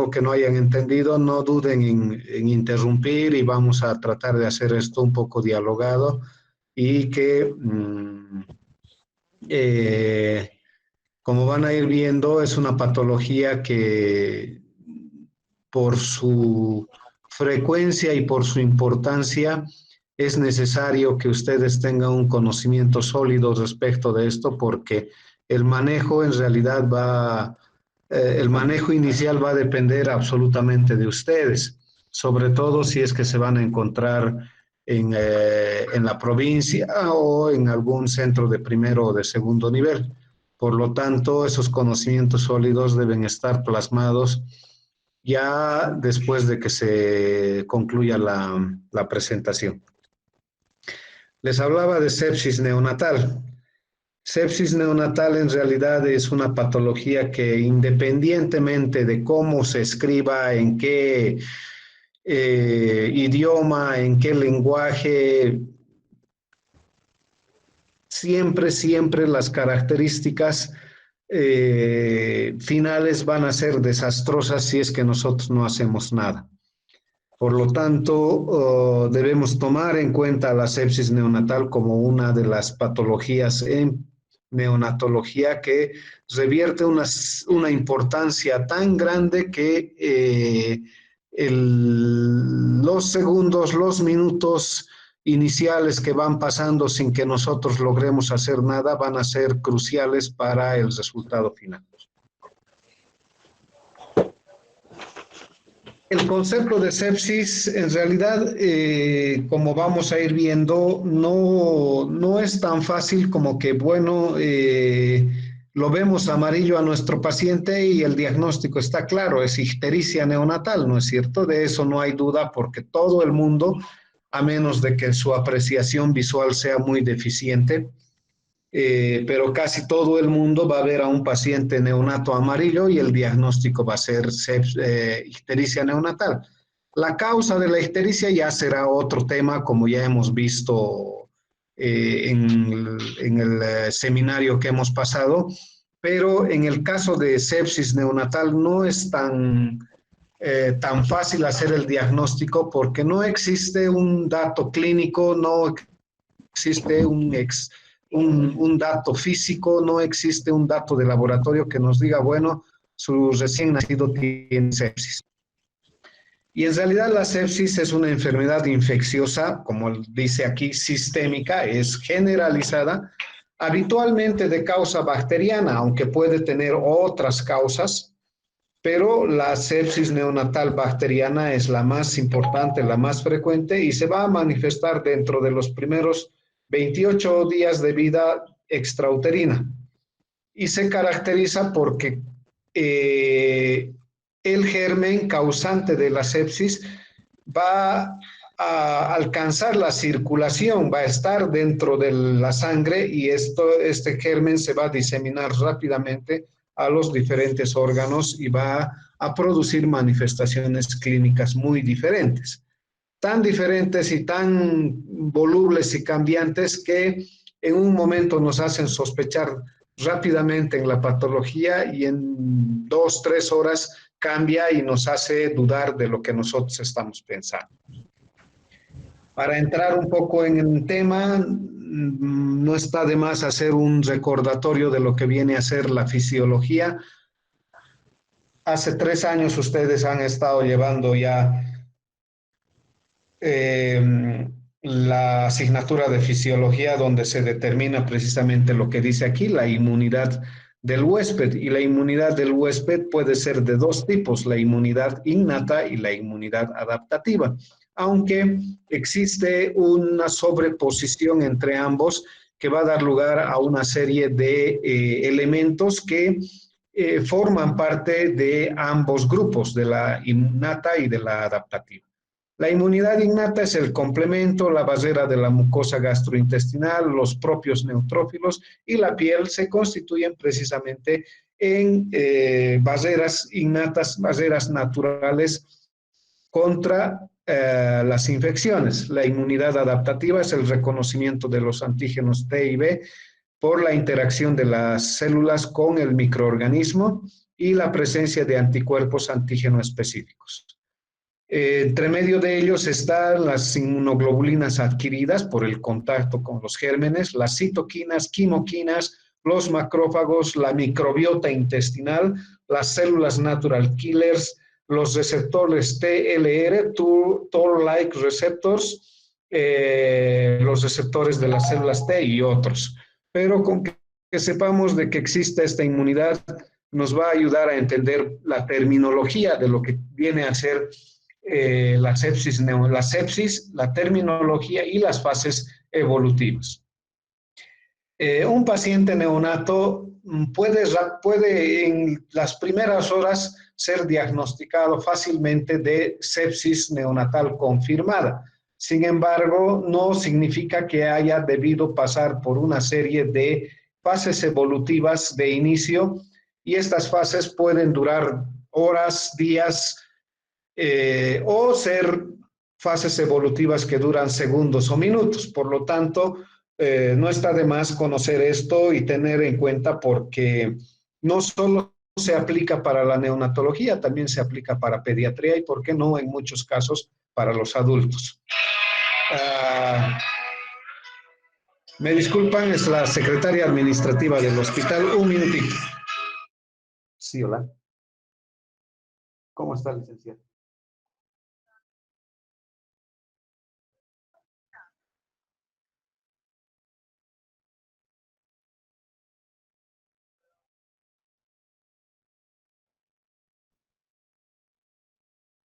algo que no hayan entendido, no duden en interrumpir y vamos a tratar de hacer esto un poco dialogado y que, como van a ir viendo, es una patología que por su frecuencia y por su importancia es necesario que ustedes tengan un conocimiento sólido respecto de esto porque el manejo en realidad el manejo inicial va a depender absolutamente de ustedes, sobre todo si es que se van a encontrar en la provincia o en algún centro de primero o de segundo nivel. Por lo tanto, esos conocimientos sólidos deben estar plasmados ya después de que se concluya la presentación. Les hablaba de sepsis neonatal. Sepsis neonatal en realidad es una patología que independientemente de cómo se escriba, en qué idioma, en qué lenguaje, siempre las características finales van a ser desastrosas si es que nosotros no hacemos nada. Por lo tanto, debemos tomar en cuenta la sepsis neonatal como una de las patologías en neonatología que revierte una importancia tan grande que los segundos, los minutos iniciales que van pasando sin que nosotros logremos hacer nada van a ser cruciales para el resultado final. El concepto de sepsis, en realidad, como vamos a ir viendo, no es tan fácil como que, bueno, lo vemos amarillo a nuestro paciente y el diagnóstico está claro, es ictericia neonatal, ¿no es cierto? De eso no hay duda porque todo el mundo, a menos de que su apreciación visual sea muy deficiente, pero casi todo el mundo va a ver a un paciente neonato amarillo y el diagnóstico va a ser ictericia neonatal. La causa de la ictericia ya será otro tema, como ya hemos visto en el seminario que hemos pasado, pero en el caso de sepsis neonatal no es tan fácil hacer el diagnóstico porque no existe un dato clínico, no existe un dato físico, no existe un dato de laboratorio que nos diga, bueno, su recién nacido tiene sepsis. Y en realidad la sepsis es una enfermedad infecciosa, como dice aquí, sistémica, es generalizada, habitualmente de causa bacteriana, aunque puede tener otras causas, pero la sepsis neonatal bacteriana es la más importante, la más frecuente y se va a manifestar dentro de los primeros 28 días de vida extrauterina. Y se caracteriza porque el germen causante de la sepsis va a alcanzar la circulación, va a estar dentro de la sangre y este germen se va a diseminar rápidamente a los diferentes órganos y va a producir manifestaciones clínicas muy diferentes. Tan diferentes y tan volubles y cambiantes que en un momento nos hacen sospechar rápidamente en la patología y en 2, 3 horas cambia y nos hace dudar de lo que nosotros estamos pensando. Para entrar un poco en el tema, no está de más hacer un recordatorio de lo que viene a ser la fisiología. Hace 3 años ustedes han estado llevando ya la asignatura de fisiología donde se determina precisamente lo que dice aquí, la inmunidad del huésped. Y la inmunidad del huésped puede ser de 2 tipos, la inmunidad innata y la inmunidad adaptativa. Aunque existe una sobreposición entre ambos que va a dar lugar a una serie de elementos que forman parte de ambos grupos, de la innata y de la adaptativa. La inmunidad innata es el complemento, la barrera de la mucosa gastrointestinal, los propios neutrófilos y la piel se constituyen precisamente en barreras innatas, barreras naturales contra las infecciones. La inmunidad adaptativa es el reconocimiento de los antígenos T y B por la interacción de las células con el microorganismo y la presencia de anticuerpos antígeno específicos. Entre medio de ellos están las inmunoglobulinas adquiridas por el contacto con los gérmenes, las citoquinas, quimoquinas, los macrófagos, la microbiota intestinal, las células natural killers, los receptores TLR, Toll-like receptors, los receptores de las células T y otros. Pero con que sepamos de que existe esta inmunidad, nos va a ayudar a entender la terminología de lo que viene a ser la sepsis, la terminología y las fases evolutivas. Un paciente neonato puede en las primeras horas ser diagnosticado fácilmente de sepsis neonatal confirmada. Sin embargo, no significa que haya debido pasar por una serie de fases evolutivas de inicio, y estas fases pueden durar horas, días, o ser fases evolutivas que duran segundos o minutos. Por lo tanto, no está de más conocer esto y tener en cuenta, porque no solo se aplica para la neonatología, también se aplica para pediatría y, ¿por qué no?, en muchos casos para los adultos. Me disculpan, es la secretaria administrativa del hospital. Un minutito. Sí, hola. ¿Cómo está, licenciada?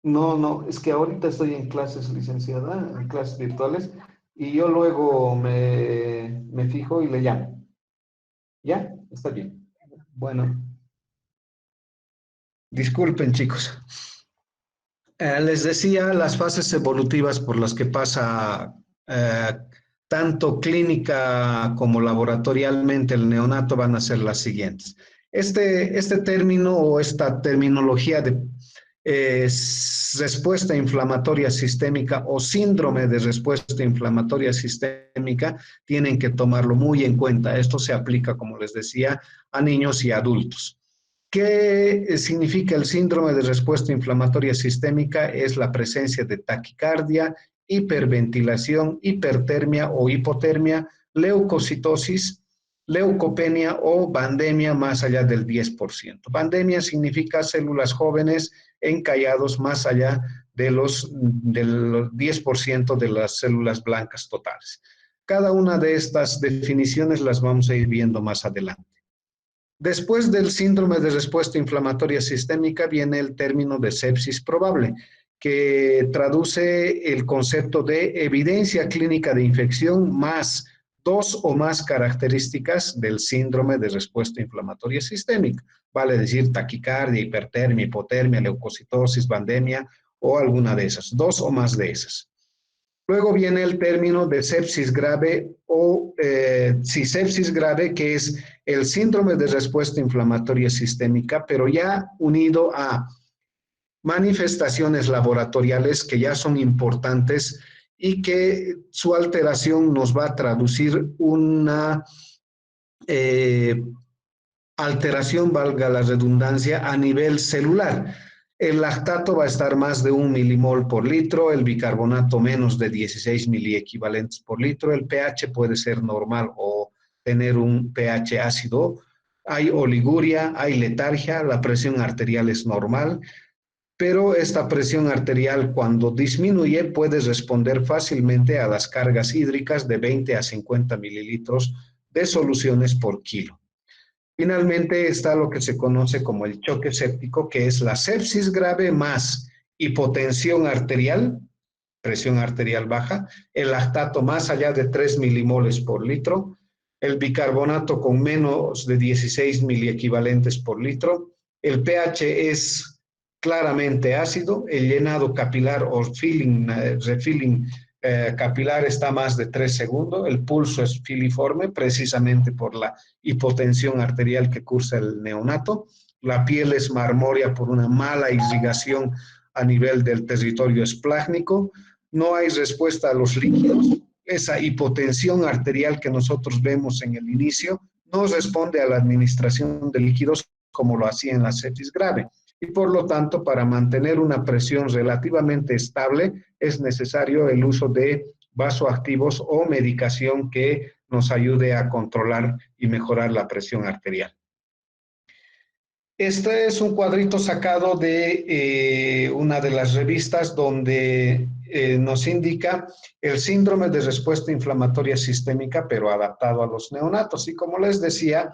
No, no, es que ahorita estoy en clases, licenciada, en clases virtuales, y yo luego me fijo y le llamo. ¿Ya? Está bien. Bueno, disculpen, chicos. Les decía, las fases evolutivas por las que pasa tanto clínica como laboratorialmente el neonato van a ser las siguientes. Este término o esta terminología de respuesta inflamatoria sistémica o síndrome de respuesta inflamatoria sistémica tienen que tomarlo muy en cuenta. Esto se aplica, como les decía, a niños y adultos. ¿Qué significa el síndrome de respuesta inflamatoria sistémica? Es la presencia de taquicardia, hiperventilación, hipertermia o hipotermia, leucocitosis, leucopenia o bandemia más allá del 10%. Bandemia significa células jóvenes encallados más allá del 10% de las células blancas totales. Cada una de estas definiciones las vamos a ir viendo más adelante. Después del síndrome de respuesta inflamatoria sistémica viene el término de sepsis probable, que traduce el concepto de evidencia clínica de infección más 2 o más características del síndrome de respuesta inflamatoria sistémica. Vale decir taquicardia, hipertermia, hipotermia, leucocitosis, bandemia o alguna de esas, 2 o más de esas. Luego viene el término de sepsis grave o sepsis grave, que es el síndrome de respuesta inflamatoria sistémica, pero ya unido a manifestaciones laboratoriales que ya son importantes y que su alteración nos va a traducir una alteración, valga la redundancia, a nivel celular. El lactato va a estar más de 1 milimol por litro, el bicarbonato menos de 16 miliequivalentes por litro, el pH puede ser normal o tener un pH ácido, hay oliguria, hay letargia, la presión arterial es normal, pero esta presión arterial cuando disminuye puede responder fácilmente a las cargas hídricas de 20 a 50 mililitros de soluciones por kilo. Finalmente está lo que se conoce como el choque séptico, que es la sepsis grave más hipotensión arterial, presión arterial baja, el lactato más allá de 3 milimoles por litro, el bicarbonato con menos de 16 miliequivalentes por litro, el pH es claramente ácido, el llenado capilar o refilling capilar está más de 3 segundos, el pulso es filiforme precisamente por la hipotensión arterial que cursa el neonato, la piel es marmórea por una mala irrigación a nivel del territorio esplácnico, no hay respuesta a los líquidos, esa hipotensión arterial que nosotros vemos en el inicio no responde a la administración de líquidos como lo hacía en la sepsis grave. Y por lo tanto, para mantener una presión relativamente estable, es necesario el uso de vasoactivos o medicación que nos ayude a controlar y mejorar la presión arterial. Este es un cuadrito sacado de una de las revistas donde nos indica el síndrome de respuesta inflamatoria sistémica, pero adaptado a los neonatos. Y como les decía,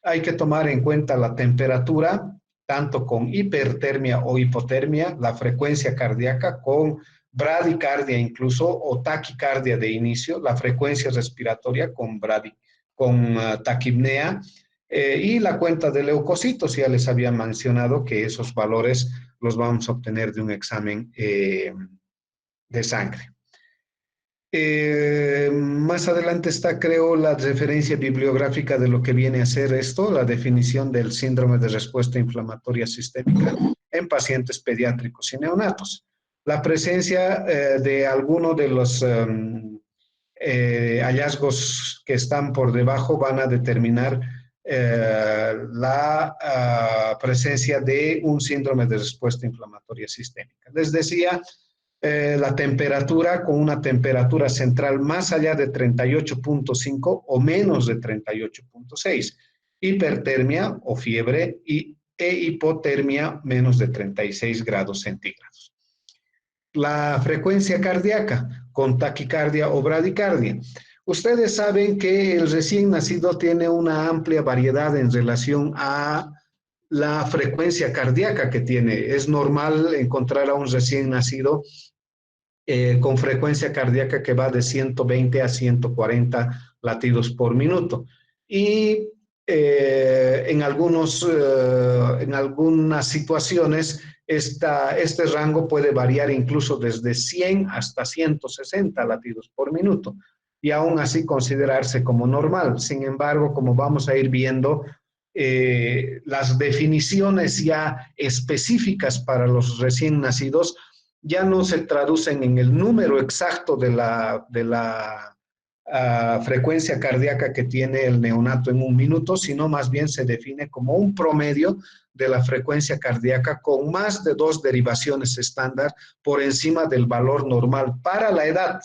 hay que tomar en cuenta la temperatura, tanto con hipertermia o hipotermia, la frecuencia cardíaca con bradicardia incluso o taquicardia de inicio, la frecuencia respiratoria con taquipnea, y la cuenta de leucocitos. Ya les había mencionado que esos valores los vamos a obtener de un examen de sangre. Más adelante está, creo, la referencia bibliográfica de lo que viene a ser esto, la definición del síndrome de respuesta inflamatoria sistémica en pacientes pediátricos y neonatos. La presencia de alguno de los hallazgos que están por debajo van a determinar la presencia de un síndrome de respuesta inflamatoria sistémica. Les decía, la temperatura con una temperatura central más allá de 38.5 o menos de 38.6, hipertermia o fiebre e hipotermia menos de 36 grados centígrados. La frecuencia cardíaca con taquicardia o bradicardia. Ustedes saben que el recién nacido tiene una amplia variedad en relación a la frecuencia cardíaca que tiene. Es normal encontrar a un recién nacido con frecuencia cardíaca que va de 120 a 140 latidos por minuto. Y en algunas situaciones este rango puede variar incluso desde 100 hasta 160 latidos por minuto y aún así considerarse como normal. Sin embargo, como vamos a ir viendo, las definiciones ya específicas para los recién nacidos ya no se traducen en el número exacto de la frecuencia cardíaca que tiene el neonato en un minuto, sino más bien se define como un promedio de la frecuencia cardíaca con más de 2 derivaciones estándar por encima del valor normal para la edad.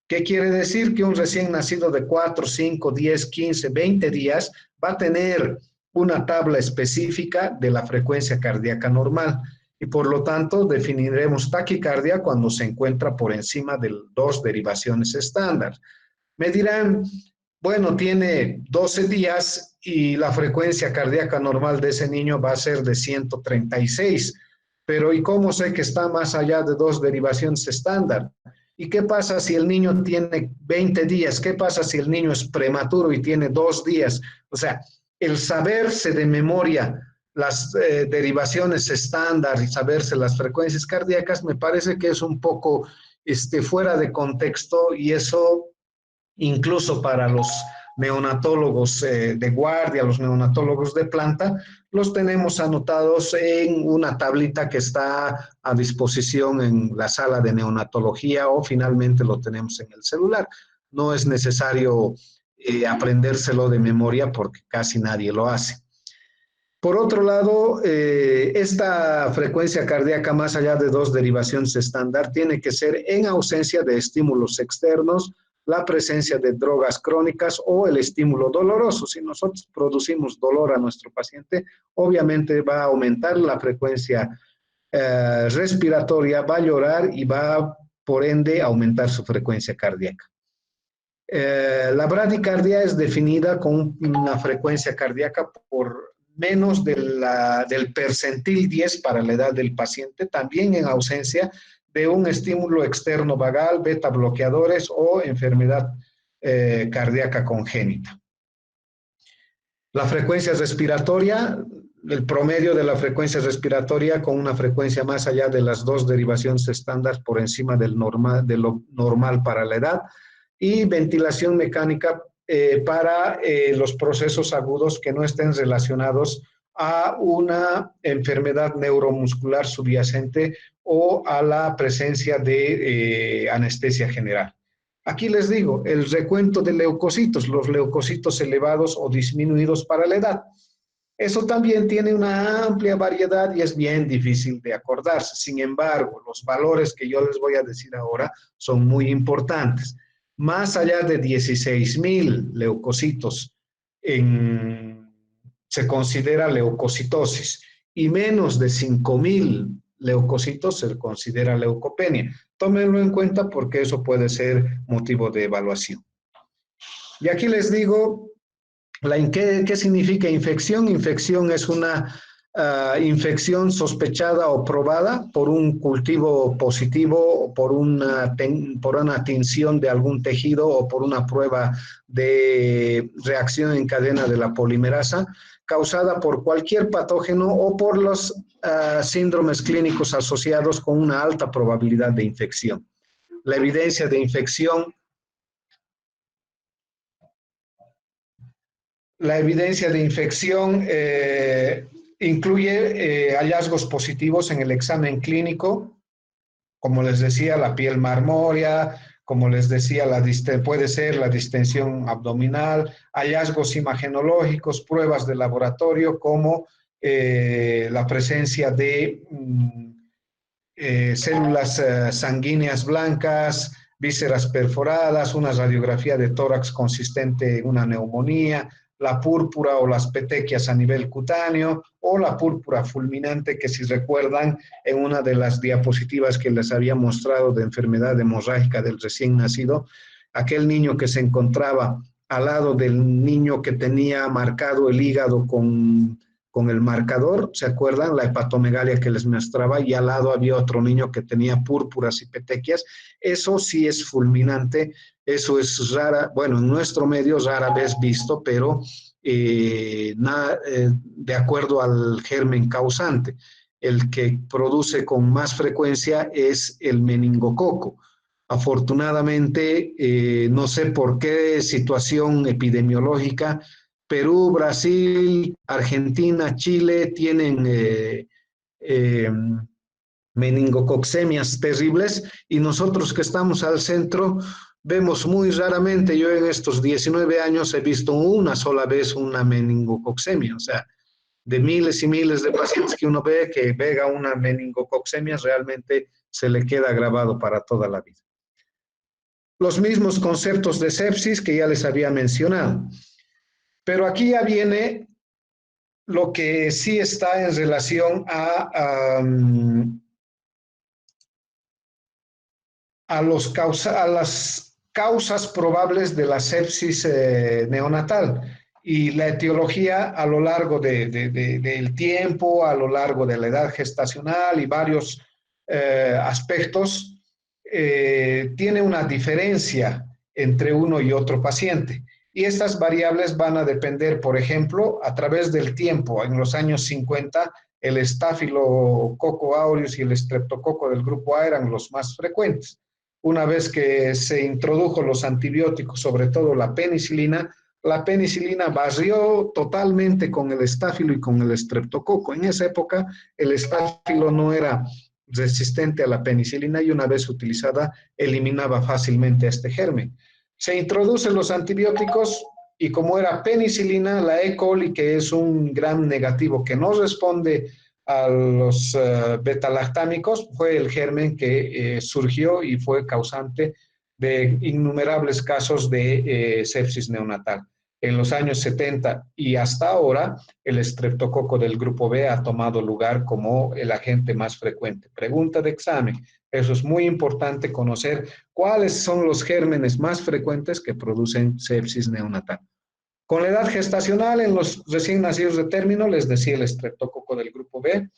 ¿Qué quiere decir? Que un recién nacido de 4, 5, 10, 15, 20 días va a tener una tabla específica de la frecuencia cardíaca normal y por lo tanto definiremos taquicardia cuando se encuentra por encima de 2 derivaciones estándar. Me dirán, bueno, tiene 12 días y la frecuencia cardíaca normal de ese niño va a ser de 136, pero ¿y cómo sé que está más allá de 2 derivaciones estándar? ¿Y qué pasa si el niño tiene 20 días? ¿Qué pasa si el niño es prematuro y tiene 2 días? O sea, el saberse de memoria las derivaciones estándar y saberse las frecuencias cardíacas me parece que es un poco fuera de contexto y eso incluso para los neonatólogos de guardia, los neonatólogos de planta, los tenemos anotados en una tablita que está a disposición en la sala de neonatología o finalmente lo tenemos en el celular. No es necesario aprendérselo de memoria porque casi nadie lo hace. Por otro lado, esta frecuencia cardíaca más allá de 2 derivaciones estándar tiene que ser en ausencia de estímulos externos, la presencia de drogas crónicas o el estímulo doloroso. Si nosotros producimos dolor a nuestro paciente, obviamente va a aumentar la frecuencia respiratoria, va a llorar y va, por ende, a aumentar su frecuencia cardíaca. La bradicardia es definida con una frecuencia cardíaca por menos del percentil 10 para la edad del paciente, también en ausencia de un estímulo externo vagal, beta bloqueadores o enfermedad cardíaca congénita. La frecuencia respiratoria, el promedio de la frecuencia respiratoria con una frecuencia más allá de las 2 derivaciones estándar por encima de lo normal para la edad, y ventilación mecánica para los procesos agudos que no estén relacionados a una enfermedad neuromuscular subyacente o a la presencia de anestesia general. Aquí les digo, el recuento de leucocitos, los leucocitos elevados o disminuidos para la edad. Eso también tiene una amplia variedad y es bien difícil de acordarse. Sin embargo, los valores que yo les voy a decir ahora son muy importantes. Más allá de 16.000 leucocitos se considera leucocitosis y menos de 5.000 leucocitos se considera leucopenia. Tómenlo en cuenta porque eso puede ser motivo de evaluación. Y aquí les digo, ¿qué significa infección? Infección es una infección sospechada o probada por un cultivo positivo o por una tinción de algún tejido o por una prueba de reacción en cadena de la polimerasa causada por cualquier patógeno o por los síndromes clínicos asociados con una alta probabilidad de infección. La evidencia de infección incluye hallazgos positivos en el examen clínico, como les decía, la piel marmórea, como les decía, puede ser la distensión abdominal, hallazgos imagenológicos, pruebas de laboratorio, como la presencia de células sanguíneas blancas, vísceras perforadas, una radiografía de tórax consistente en una neumonía, la púrpura o las petequias a nivel cutáneo o la púrpura fulminante que, si recuerdan, en una de las diapositivas que les había mostrado de enfermedad hemorrágica del recién nacido, aquel niño que se encontraba al lado del niño que tenía marcado el hígado con el marcador, ¿se acuerdan? La hepatomegalia que les mostraba, y al lado había otro niño que tenía púrpuras y petequias. Eso sí es fulminante, eso es rara, bueno, en nuestro medio rara vez visto, pero de acuerdo al germen causante. El que produce con más frecuencia es el meningococo. Afortunadamente, no sé por qué situación epidemiológica, Perú, Brasil, Argentina, Chile tienen meningococcemias terribles, y nosotros que estamos al centro vemos muy raramente. Yo en estos 19 años he visto una sola vez una meningococcemia, o sea, de miles y miles de pacientes que uno ve que pega una meningococcemia, realmente se le queda grabado para toda la vida. Los mismos conceptos de sepsis que ya les había mencionado. Pero aquí ya viene lo que sí está en relación a las causas probables de la sepsis neonatal y la etiología a lo largo del tiempo, a lo largo de la edad gestacional y varios aspectos, tiene una diferencia entre uno y otro paciente. Y estas variables van a depender, por ejemplo, a través del tiempo. En los años 50, el Staphylococcus aureus y el Streptococo del grupo A eran los más frecuentes. Una vez que se introdujo los antibióticos, sobre todo la penicilina barrió totalmente con el estáfilo y con el estreptococo. En esa época, el estáfilo no era resistente a la penicilina y una vez utilizada, eliminaba fácilmente este germen. Se introducen los antibióticos y como era penicilina, la E. coli, que es un gram negativo que no responde a los beta-lactámicos, fue el germen que surgió y fue causante de innumerables casos de sepsis neonatal. En los años 70 y hasta ahora, el estreptococo del grupo B ha tomado lugar como el agente más frecuente. Pregunta de examen. Eso es muy importante conocer cuáles son los gérmenes más frecuentes que producen sepsis neonatal. Con la edad gestacional, en los recién nacidos de término, les decía el estreptococo del grupo B,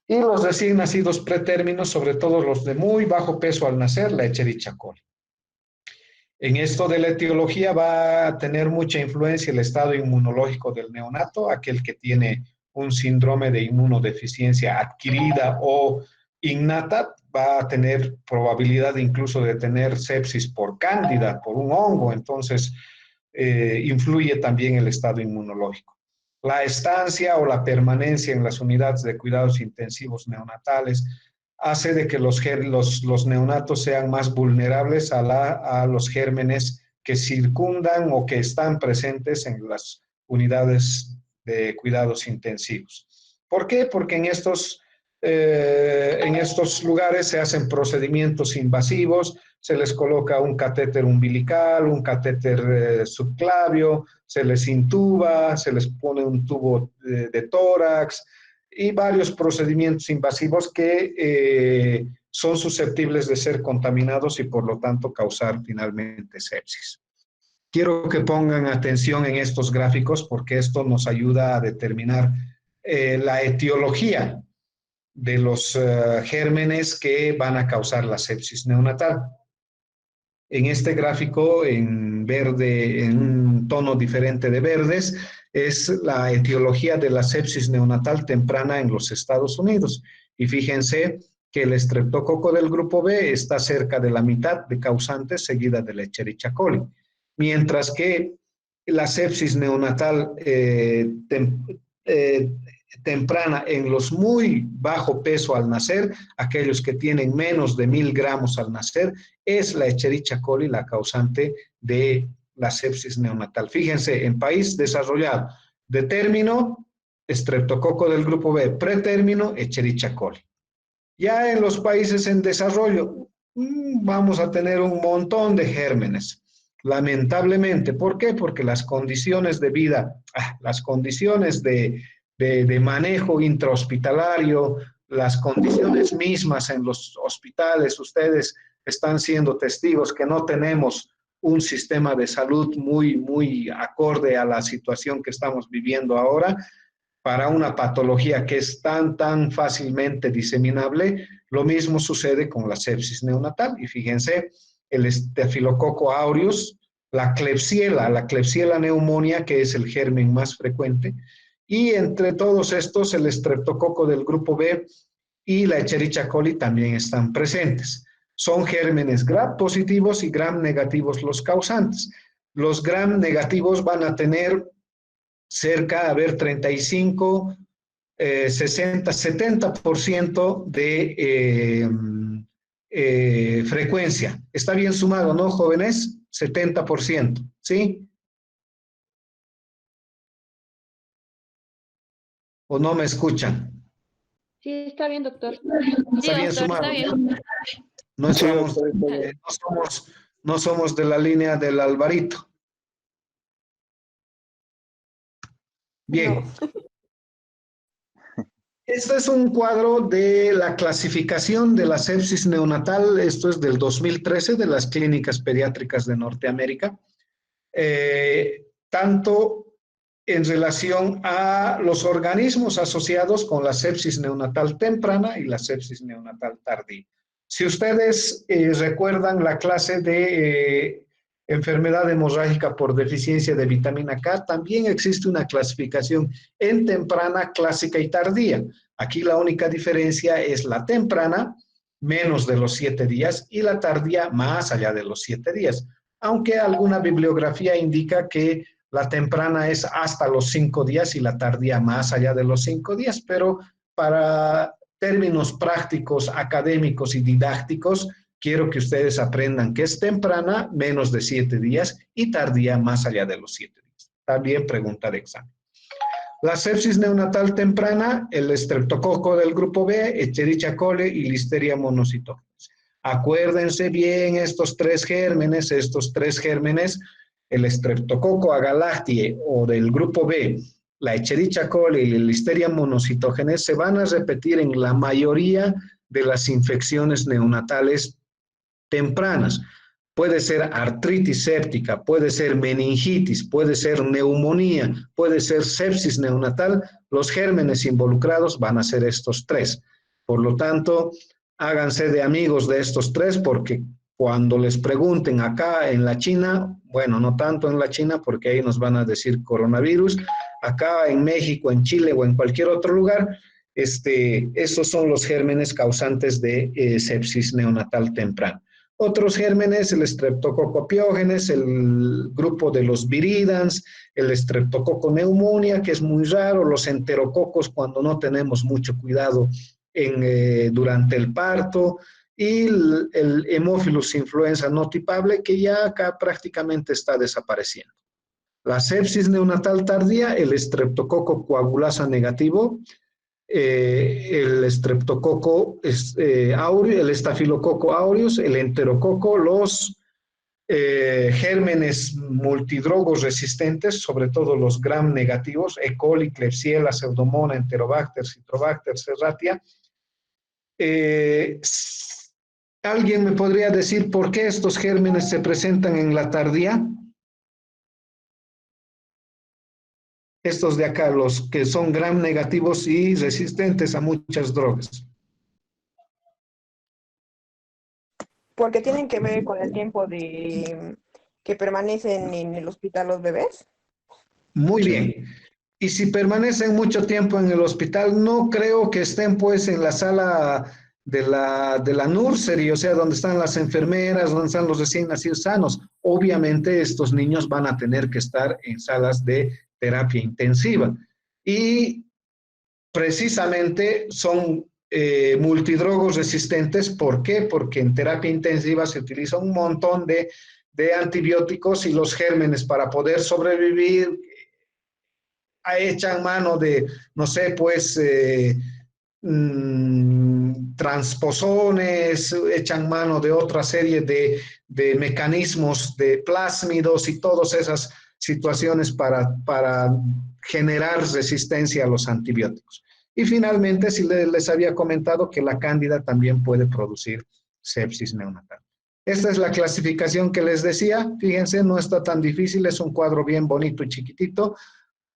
y los recién nacidos pretérminos, sobre todo los de muy bajo peso al nacer, la Escherichia coli. En esto de la etiología va a tener mucha influencia el estado inmunológico del neonato, aquel que tiene un síndrome de inmunodeficiencia adquirida o innata, va a tener probabilidad incluso de tener sepsis por cándida, por un hongo, entonces influye también el estado inmunológico. La estancia o la permanencia en las unidades de cuidados intensivos neonatales hace de que los neonatos sean más vulnerables a los gérmenes que circundan o que están presentes en las unidades de cuidados intensivos. ¿Por qué? Porque en estos lugares se hacen procedimientos invasivos, se les coloca un catéter umbilical, un catéter subclavio, se les intuba, se les pone un tubo de tórax y varios procedimientos invasivos que son susceptibles de ser contaminados y por lo tanto causar finalmente sepsis. Quiero que pongan atención en estos gráficos porque esto nos ayuda a determinar la etiología de los gérmenes que van a causar la sepsis neonatal. En este gráfico, en verde, en un tono diferente de verdes, es la etiología de la sepsis neonatal temprana en los Estados Unidos. Y fíjense que el estreptococo del grupo B está cerca de la mitad de causantes, seguida de la Escherichia coli. Mientras que la sepsis neonatal temprana en los muy bajo peso al nacer, aquellos que tienen menos de 1000 gramos al nacer, es la Escherichia coli la causante de la sepsis neonatal. Fíjense, en país desarrollado, de término, estreptococo del grupo B, pretérmino, Escherichia coli. Ya en los países en desarrollo, vamos a tener un montón de gérmenes. Lamentablemente, ¿por qué? Porque las condiciones de vida, las condiciones de manejo intrahospitalario, las condiciones mismas en los hospitales, ustedes están siendo testigos que no tenemos un sistema de salud muy acorde a la situación que estamos viviendo ahora para una patología que es tan fácilmente diseminable. Lo mismo sucede con la sepsis neonatal. Y fíjense, el Staphylococcus aureus, la Klebsiella pneumonia, que es el germen más frecuente, y entre todos estos, el estreptococo del grupo B y la Escherichia coli también están presentes. Son gérmenes Gram positivos y Gram negativos los causantes. Los Gram negativos van a tener cerca, 35, 60, 70% de frecuencia. ¿Está bien sumado, no, jóvenes? 70%, ¿sí? ¿O no me escuchan? Sí, está bien, doctor. Está bien sumado. Está bien. No, no somos de la línea del Alvarito. Bien. No. Este es un cuadro de la clasificación de la sepsis neonatal. Esto es del 2013 de las clínicas pediátricas de Norteamérica. Tanto en relación a los organismos asociados con la sepsis neonatal temprana y la sepsis neonatal tardía. Si ustedes recuerdan la clase de enfermedad hemorrágica por deficiencia de vitamina K, también existe una clasificación en temprana, clásica y tardía. Aquí la única diferencia es la temprana, menos de los 7 días, y la tardía, más allá de los 7 días. Aunque alguna bibliografía indica que la temprana es hasta los 5 días y la tardía más allá de los 5 días, pero para términos prácticos, académicos y didácticos, quiero que ustedes aprendan que es temprana, menos de 7 días, y tardía más allá de los 7 días. También pregunta de examen. La sepsis neonatal temprana, el estreptococo del grupo B, Escherichia coli y Listeria monocytogenes. Acuérdense bien estos tres gérmenes, el estreptococo agalactiae o del grupo B, la Escherichia coli y el Listeria monocytogenes se van a repetir en la mayoría de las infecciones neonatales tempranas. Puede ser artritis séptica, puede ser meningitis, puede ser neumonía, puede ser sepsis neonatal. Los gérmenes involucrados van a ser estos tres. Por lo tanto, háganse de amigos de estos tres porque cuando les pregunten acá en la China, bueno, no tanto en la China porque ahí nos van a decir coronavirus, acá en México, en Chile o en cualquier otro lugar, esos son los gérmenes causantes de sepsis neonatal temprana. Otros gérmenes, el Streptococcus pyogenes, el grupo de los viridans, el Streptococcus pneumonia, que es muy raro, los enterococos cuando no tenemos mucho cuidado durante el parto, y el Haemophilus influenza no tipable, que ya acá prácticamente está desapareciendo. La sepsis neonatal tardía, el estreptococo coagulasa negativo, el estreptococo aureus, el estafilococo aureus, el enterococo, los gérmenes multidrogos resistentes, sobre todo los gram negativos, E. coli, Klebsiella, Pseudomonas, Enterobacter, Citrobacter, Serratia. ¿Alguien me podría decir por qué estos gérmenes se presentan en la tardía? Estos de acá, los que son gram negativos y resistentes a muchas drogas. Porque tienen que ver con el tiempo que permanecen en el hospital los bebés. Muy bien. Y si permanecen mucho tiempo en el hospital, no creo que estén pues en la sala de la nursery, o sea, donde están las enfermeras, donde están los recién nacidos sanos. Obviamente estos niños van a tener que estar en salas de terapia intensiva. Y precisamente son multidrogos resistentes. ¿Por qué? Porque en terapia intensiva se utiliza un montón de antibióticos y los gérmenes para poder sobrevivir echan mano de, no sé, pues, transposones, echan mano de otra serie de mecanismos de plásmidos y todas esas situaciones para generar resistencia a los antibióticos. Y finalmente, si les había comentado que la cándida también puede producir sepsis neonatal. Esta es la clasificación que les decía. Fíjense, no está tan difícil, es un cuadro bien bonito y chiquitito.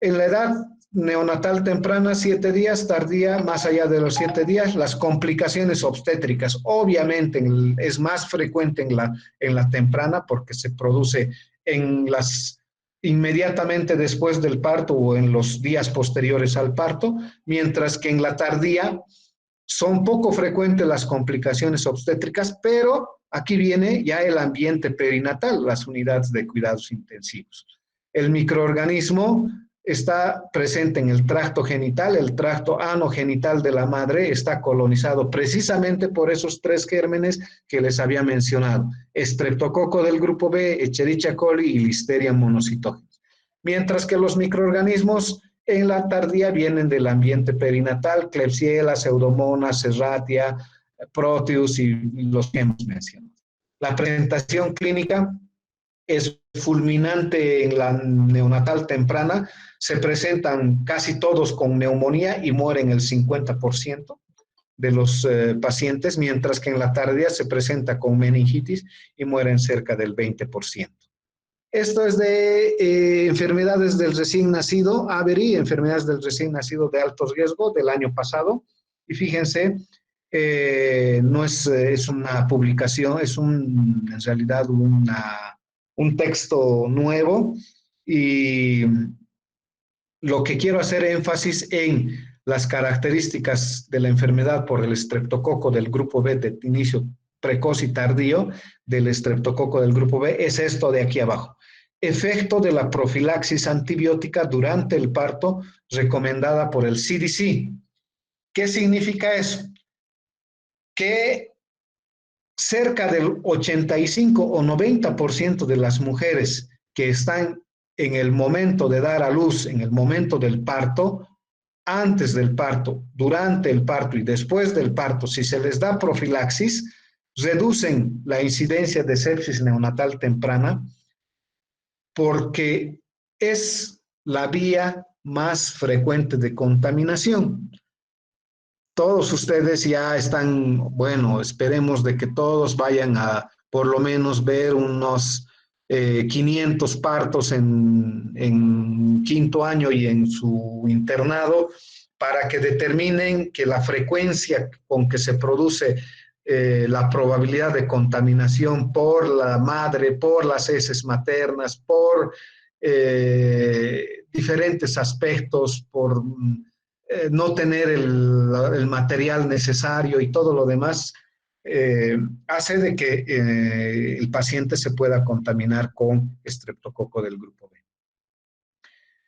En la edad neonatal temprana, 7 días, tardía, más allá de los 7 días, las complicaciones obstétricas, obviamente es más frecuente en la temprana porque se produce inmediatamente después del parto o en los días posteriores al parto, mientras que en la tardía son poco frecuentes las complicaciones obstétricas, pero aquí viene ya el ambiente perinatal, las unidades de cuidados intensivos. El microorganismo está presente en el tracto genital, el tracto anogenital de la madre está colonizado precisamente por esos 3 gérmenes que les había mencionado, estreptococo del grupo B, Escherichia coli y Listeria monocytogenes. Mientras que los microorganismos en la tardía vienen del ambiente perinatal, Klebsiella, Pseudomonas, Serratia, Proteus y los que hemos mencionado. La presentación clínica es fulminante en la neonatal temprana, se presentan casi todos con neumonía y mueren el 50% de los pacientes, mientras que en la tardía se presenta con meningitis y mueren cerca del 20%. Esto es de enfermedades del recién nacido, ABRI, enfermedades del recién nacido de alto riesgo del año pasado. Y fíjense, no es una publicación, es en realidad un texto nuevo y lo que quiero hacer énfasis en las características de la enfermedad por el estreptococo del grupo B de inicio precoz y tardío del estreptococo del grupo B es esto de aquí abajo. Efecto de la profilaxis antibiótica durante el parto recomendada por el CDC. ¿Qué significa eso? Que cerca del 85 o 90% de las mujeres que están en el momento de dar a luz, en el momento del parto, antes del parto, durante el parto y después del parto, si se les da profilaxis, reducen la incidencia de sepsis neonatal temprana porque es la vía más frecuente de contaminación. Todos ustedes ya están, bueno, esperemos de que todos vayan a por lo menos ver unos 500 partos en quinto año y en su internado para que determinen que la frecuencia con que se produce la probabilidad de contaminación por la madre, por las heces maternas, por diferentes aspectos, por no tener el material necesario y todo lo demás, hace de que el paciente se pueda contaminar con estreptococo del grupo B.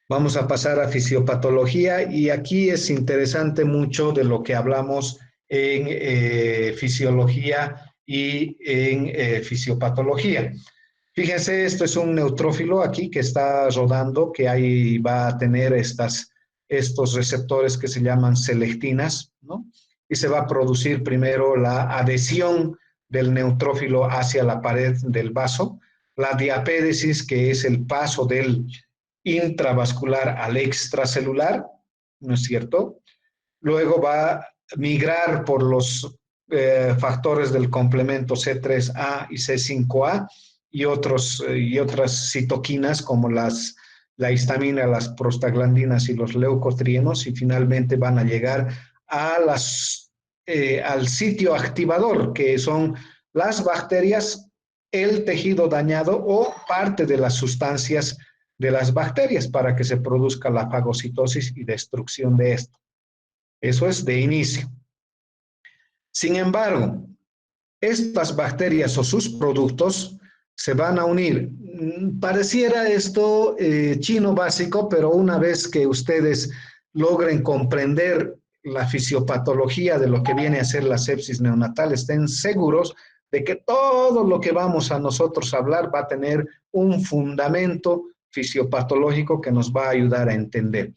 Vamos a pasar a fisiopatología y aquí es interesante mucho de lo que hablamos en fisiología y en fisiopatología. Fíjense, esto es un neutrófilo aquí que está rodando, que ahí va a tener estos receptores que se llaman selectinas, ¿no? Y se va a producir primero la adhesión del neutrófilo hacia la pared del vaso, la diapédesis, que es el paso del intravascular al extracelular, ¿no es cierto? Luego va a migrar por los factores del complemento C3A y C5A y otras citoquinas como la histamina, las prostaglandinas y los leucotrienos, y finalmente van a llegar a al sitio activador, que son las bacterias, el tejido dañado o parte de las sustancias de las bacterias para que se produzca la fagocitosis y destrucción de esto. Eso es de inicio. Sin embargo, estas bacterias o sus productos se van a unir. Pareciera esto chino básico, pero una vez que ustedes logren comprender la fisiopatología de lo que viene a ser la sepsis neonatal, estén seguros de que todo lo que vamos a nosotros a hablar va a tener un fundamento fisiopatológico que nos va a ayudar a entender.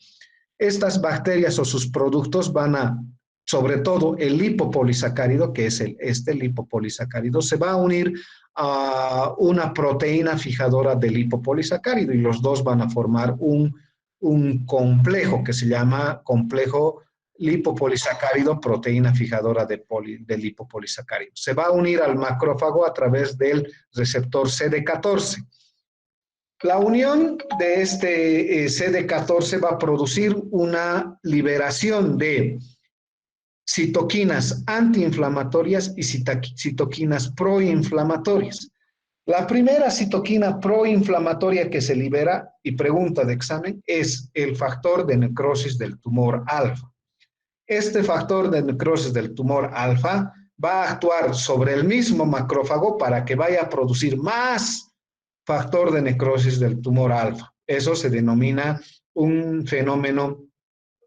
Estas bacterias o sus productos van a, sobre todo el lipopolisacárido, que es este lipopolisacárido, se va a unir a una proteína fijadora del lipopolisacárido y los dos van a formar un complejo que se llama complejo lipopolisacárido, proteína fijadora del lipopolisacárido. Se va a unir al macrófago a través del receptor CD14. La unión de este CD14 va a producir una liberación de citoquinas antiinflamatorias y citoquinas proinflamatorias. La primera citoquina proinflamatoria que se libera, y pregunta de examen, es el factor de necrosis del tumor alfa. Este factor de necrosis del tumor alfa va a actuar sobre el mismo macrófago para que vaya a producir más factor de necrosis del tumor alfa. Eso se denomina un fenómeno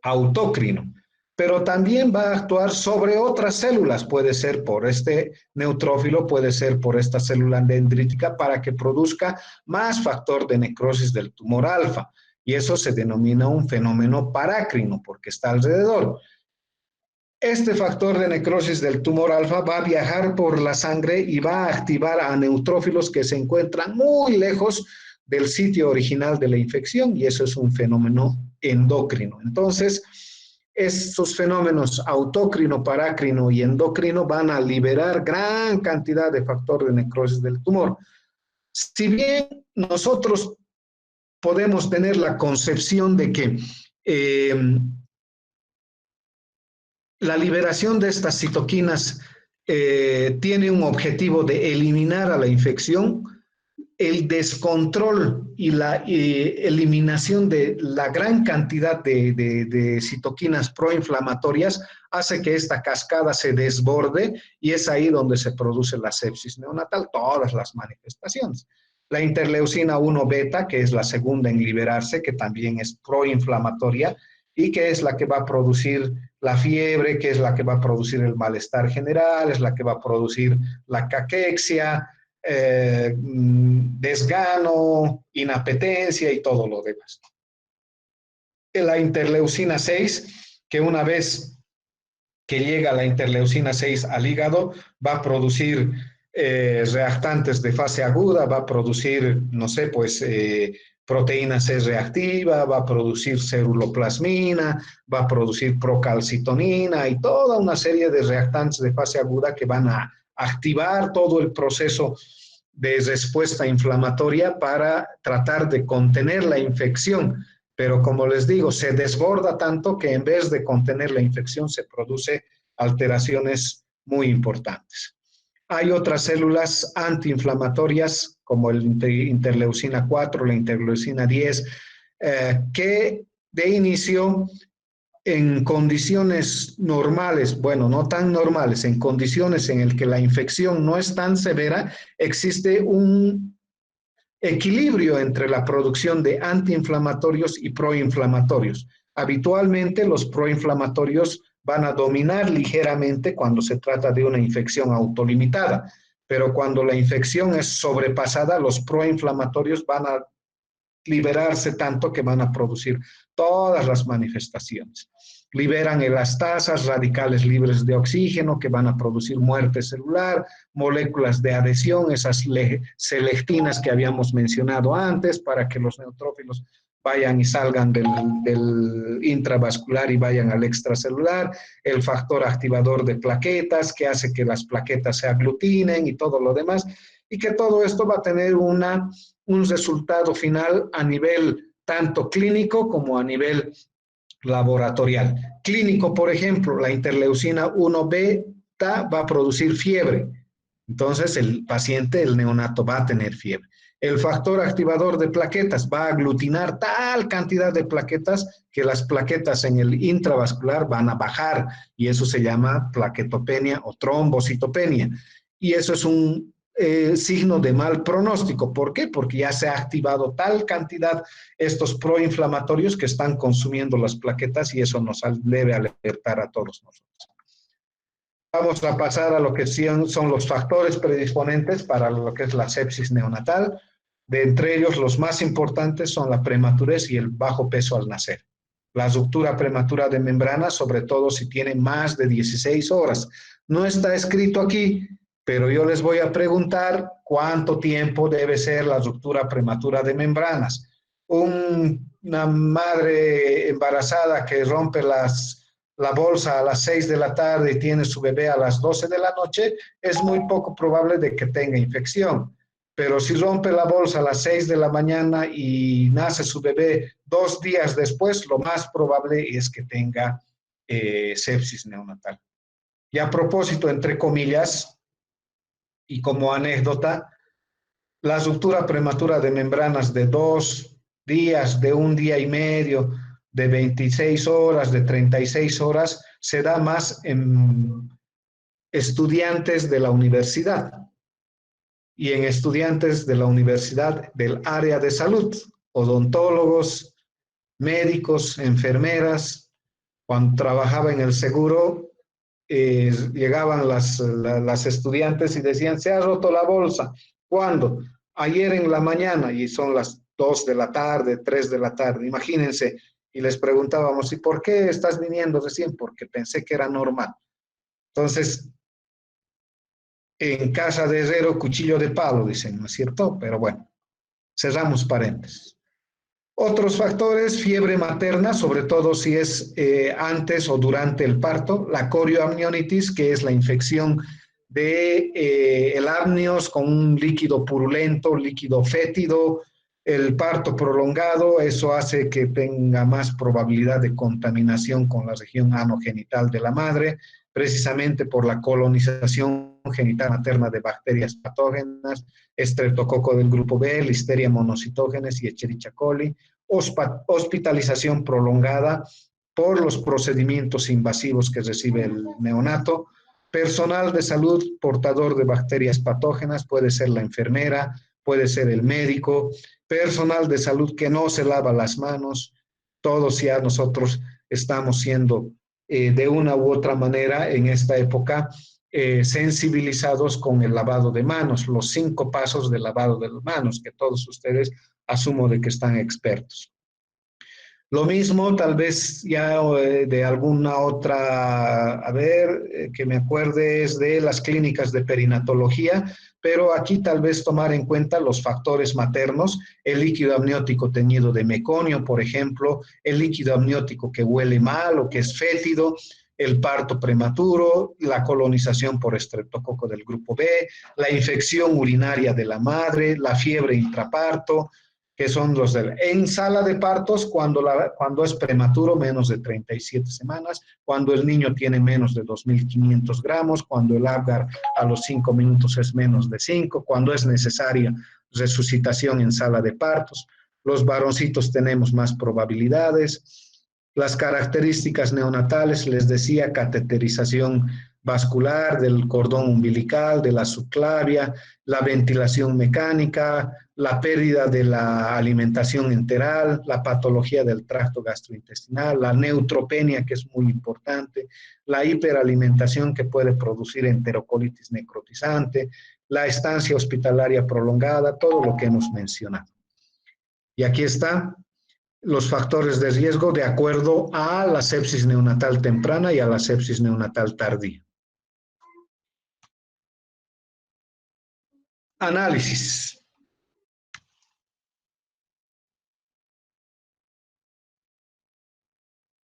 autócrino. Pero también va a actuar sobre otras células, puede ser por este neutrófilo, puede ser por esta célula dendrítica, para que produzca más factor de necrosis del tumor alfa. Y eso se denomina un fenómeno parácrino, porque está alrededor. Este factor de necrosis del tumor alfa va a viajar por la sangre y va a activar a neutrófilos que se encuentran muy lejos del sitio original de la infección, y eso es un fenómeno endocrino. Entonces, estos fenómenos autócrino, parácrino y endocrino van a liberar gran cantidad de factor de necrosis del tumor. Si bien nosotros podemos tener la concepción de que la liberación de estas citoquinas tiene un objetivo de eliminar a la infección, el descontrol y la eliminación de la gran cantidad de citoquinas proinflamatorias hace que esta cascada se desborde, y es ahí donde se produce la sepsis neonatal, todas las manifestaciones. La interleucina 1 beta, que es la segunda en liberarse, que también es proinflamatoria y que es la que va a producir la fiebre, que es la que va a producir el malestar general, es la que va a producir la caquexia, desgano, inapetencia y todo lo demás. La interleucina 6, que una vez que llega la interleucina 6 al hígado, va a producir reactantes de fase aguda, va a producir, no sé, pues proteína C reactiva, va a producir ceruloplasmina, va a producir procalcitonina y toda una serie de reactantes de fase aguda que van a activar todo el proceso de respuesta inflamatoria para tratar de contener la infección. Pero como les digo, se desborda tanto que en vez de contener la infección se produce alteraciones muy importantes. Hay otras células antiinflamatorias como el interleucina 4, la interleucina 10, que de inicio en condiciones normales, bueno, no tan normales, en condiciones en las que la infección no es tan severa, existe un equilibrio entre la producción de antiinflamatorios y proinflamatorios. Habitualmente los proinflamatorios van a dominar ligeramente cuando se trata de una infección autolimitada, pero cuando la infección es sobrepasada, los proinflamatorios van a liberarse tanto que van a producir todas las manifestaciones. Liberan elastasas, radicales libres de oxígeno, que van a producir muerte celular, moléculas de adhesión, esas selectinas que habíamos mencionado antes, para que los neutrófilos vayan y salgan del intravascular y vayan al extracelular, el factor activador de plaquetas, que hace que las plaquetas se aglutinen y todo lo demás, y que todo esto va a tener un resultado final a nivel tanto clínico como a nivel laboratorial. Clínico, por ejemplo, la interleucina 1 beta va a producir fiebre. Entonces, el paciente, el neonato, va a tener fiebre. El factor activador de plaquetas va a aglutinar tal cantidad de plaquetas que las plaquetas en el intravascular van a bajar, y eso se llama plaquetopenia o trombocitopenia. Y eso es un signo de mal pronóstico. ¿Por qué? Porque ya se ha activado tal cantidad estos proinflamatorios que están consumiendo las plaquetas, y eso nos debe alertar a todos nosotros. Vamos a pasar a lo que son los factores predisponentes para lo que es la sepsis neonatal. De entre ellos, los más importantes son la prematurez y el bajo peso al nacer. La ruptura prematura de membrana, sobre todo si tiene más de 16 horas. No está escrito aquí, pero yo les voy a preguntar cuánto tiempo debe ser la ruptura prematura de membranas. Una madre embarazada que rompe la bolsa a las 6 de la tarde y tiene su bebé a las 12 de la noche, es muy poco probable de que tenga infección. Pero si rompe la bolsa a las 6 de la mañana y nace su bebé 2 días después, lo más probable es que tenga sepsis neonatal. Y a propósito, entre comillas, y como anécdota, la ruptura prematura de membranas de 2 días, de 1 día y medio, de 26 horas, de 36 horas, se da más en estudiantes de la universidad y en estudiantes de la universidad del área de salud, odontólogos, médicos, enfermeras. Cuando trabajaba en el seguro, llegaban las estudiantes y decían, se ha roto la bolsa. ¿Cuándo? Ayer en la mañana, y son las 2 de la tarde, 3 de la tarde, imagínense. Y les preguntábamos, ¿y por qué estás viniendo recién? Porque pensé que era normal. Entonces, en casa de herrero, cuchillo de palo, dicen, ¿no es cierto? Pero bueno, cerramos paréntesis. Otros factores, fiebre materna, sobre todo si es antes o durante el parto, la corioamnionitis, que es la infección de el amnios con un líquido purulento, líquido fétido, el parto prolongado, eso hace que tenga más probabilidad de contaminación con la región anogenital de la madre, precisamente por la colonización genital materna de bacterias patógenas, estreptococo del grupo B, listeria monocitógenes y Escherichia coli, hospitalización prolongada por los procedimientos invasivos que recibe el neonato, personal de salud portador de bacterias patógenas, puede ser la enfermera, puede ser el médico, personal de salud que no se lava las manos, todos ya nosotros estamos siendo de una u otra manera en esta época sensibilizados con el lavado de manos, los 5 pasos del lavado de las manos, que todos ustedes asumo de que están expertos. Lo mismo, tal vez ya de alguna otra, a ver, que me acuerde, es de las clínicas de perinatología, pero aquí tal vez tomar en cuenta los factores maternos, el líquido amniótico teñido de meconio, por ejemplo, el líquido amniótico que huele mal o que es fétido, el parto prematuro, la colonización por estreptococo del grupo B, la infección urinaria de la madre, la fiebre intraparto, que son los en sala de partos cuando es prematuro, menos de 37 semanas, cuando el niño tiene menos de 2.500 gramos, cuando el Apgar a los 5 minutos es menos de 5, cuando es necesaria resucitación en sala de partos. Los varoncitos tenemos más probabilidades. Las características neonatales, les decía, cateterización vascular, del cordón umbilical, de la subclavia, la ventilación mecánica, la pérdida de la alimentación enteral, la patología del tracto gastrointestinal, la neutropenia, que es muy importante, la hiperalimentación que puede producir enterocolitis necrotizante, la estancia hospitalaria prolongada, todo lo que hemos mencionado. Y aquí está los factores de riesgo de acuerdo a la sepsis neonatal temprana y a la sepsis neonatal tardía. Análisis.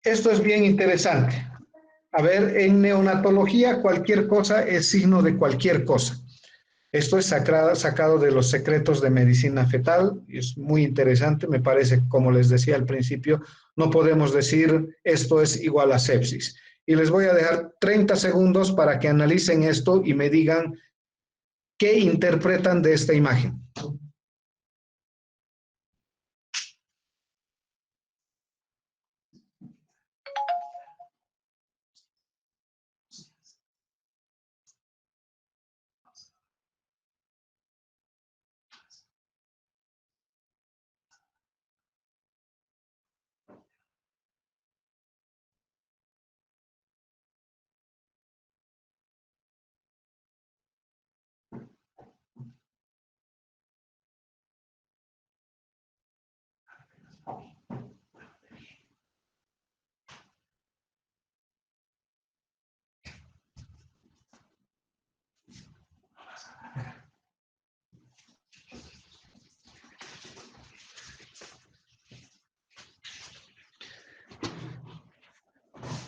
Esto es bien interesante. A ver, en neonatología cualquier cosa es signo de cualquier cosa. Esto es sacado de los secretos de medicina fetal, es muy interesante, me parece, como les decía al principio, no podemos decir esto es igual a sepsis. Y les voy a dejar 30 segundos para que analicen esto y me digan qué interpretan de esta imagen.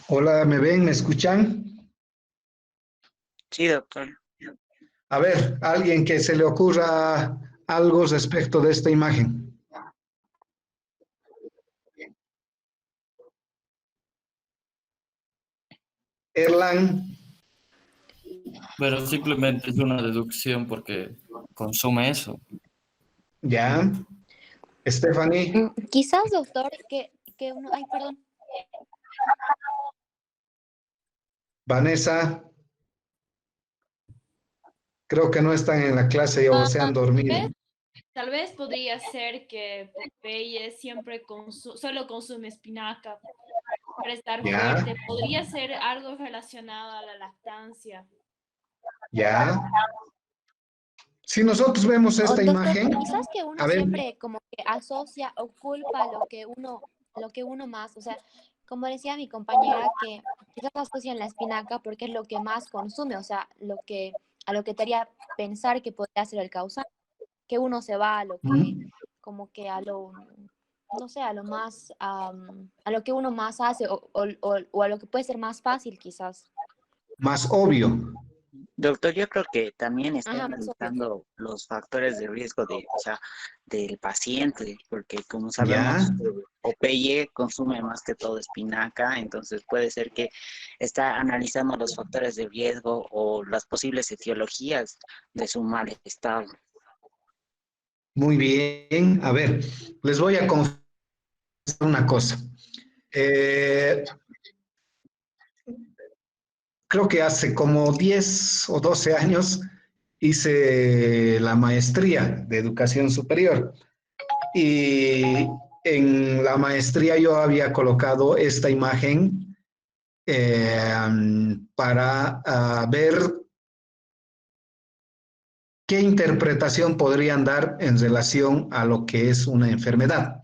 Hola, ¿me ven? ¿Me escuchan? Sí, doctor. A ver, alguien que se le ocurra algo respecto de esta imagen. Erlan, Pero simplemente es una deducción porque consume eso. ya. Stephanie, Quizás, doctor, que uno, ay, perdón, Vanessa, creo que no están en la clase o se han dormido. Tal vez podría ser que Popeye siempre solo consume espinaca para estar Ya. fuerte. Podría ser algo relacionado a la lactancia. Ya. Si nosotros vemos esta doctor, imagen, quizás que uno a ver, siempre como que asocia o culpa lo que uno más, o sea, como decía mi compañera, que quizás asocian la espinaca porque es lo que más consume, o sea, a lo que te haría pensar que podría ser el causante, que uno se va a lo que, como que a lo, no sé, a lo más, a lo que uno más hace o a lo que puede ser más fácil quizás. más obvio. Doctor, yo creo que también está Ajá, más obvio. analizando los factores de riesgo del paciente, porque como sabemos, Ya. Popeye consume más que todo espinaca, entonces puede ser que está analizando los factores de riesgo o las posibles etiologías de su malestar. Muy bien. A ver, les voy a confesar una cosa. Creo que hace como 10 o 12 años hice la maestría de educación superior y en la maestría yo había colocado esta imagen para ver qué interpretación podrían dar en relación a lo que es una enfermedad.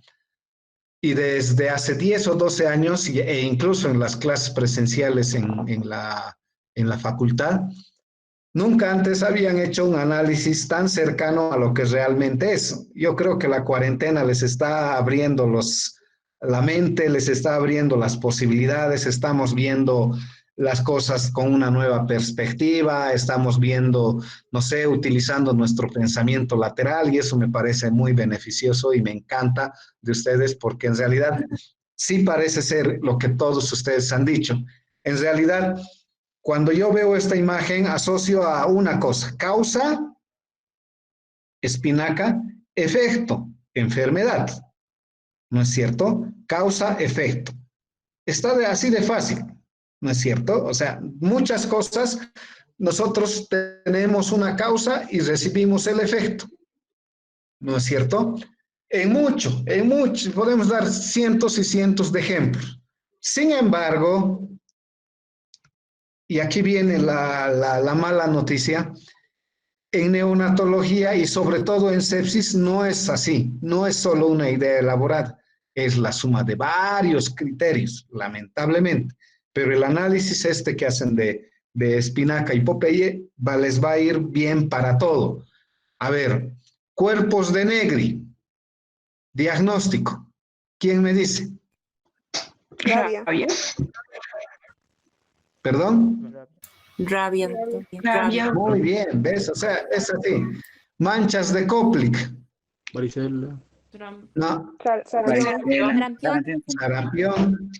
Y desde hace 10 o 12 años, e incluso en las clases presenciales en la facultad, nunca antes habían hecho un análisis tan cercano a lo que realmente es. Yo creo que la cuarentena les está abriendo la mente, les está abriendo las posibilidades, estamos viendo las cosas con una nueva perspectiva, estamos viendo, no sé, utilizando nuestro pensamiento lateral y eso me parece muy beneficioso y me encanta de ustedes porque en realidad sí parece ser lo que todos ustedes han dicho. En realidad, cuando yo veo esta imagen, asocio a una cosa, causa, espinaca, efecto, enfermedad. ¿No es cierto? Causa, efecto. Está así de fácil. ¿no es cierto? O sea, muchas cosas, nosotros tenemos una causa y recibimos el efecto, ¿no es cierto? En mucho, podemos dar cientos y cientos de ejemplos. Sin embargo, y aquí viene la mala noticia, en neonatología y sobre todo en sepsis no es así, no es solo una idea elaborada, es la suma de varios criterios, lamentablemente. Pero el análisis que hacen de espinaca y Popeye les va a ir bien para todo. A ver, cuerpos de Negri, diagnóstico. ¿Quién me dice? Rabia. ¿Perdón? Rabia. Muy bien, ¿ves? O sea, es así. Manchas de Koplik. Varicela. No. Sarampión.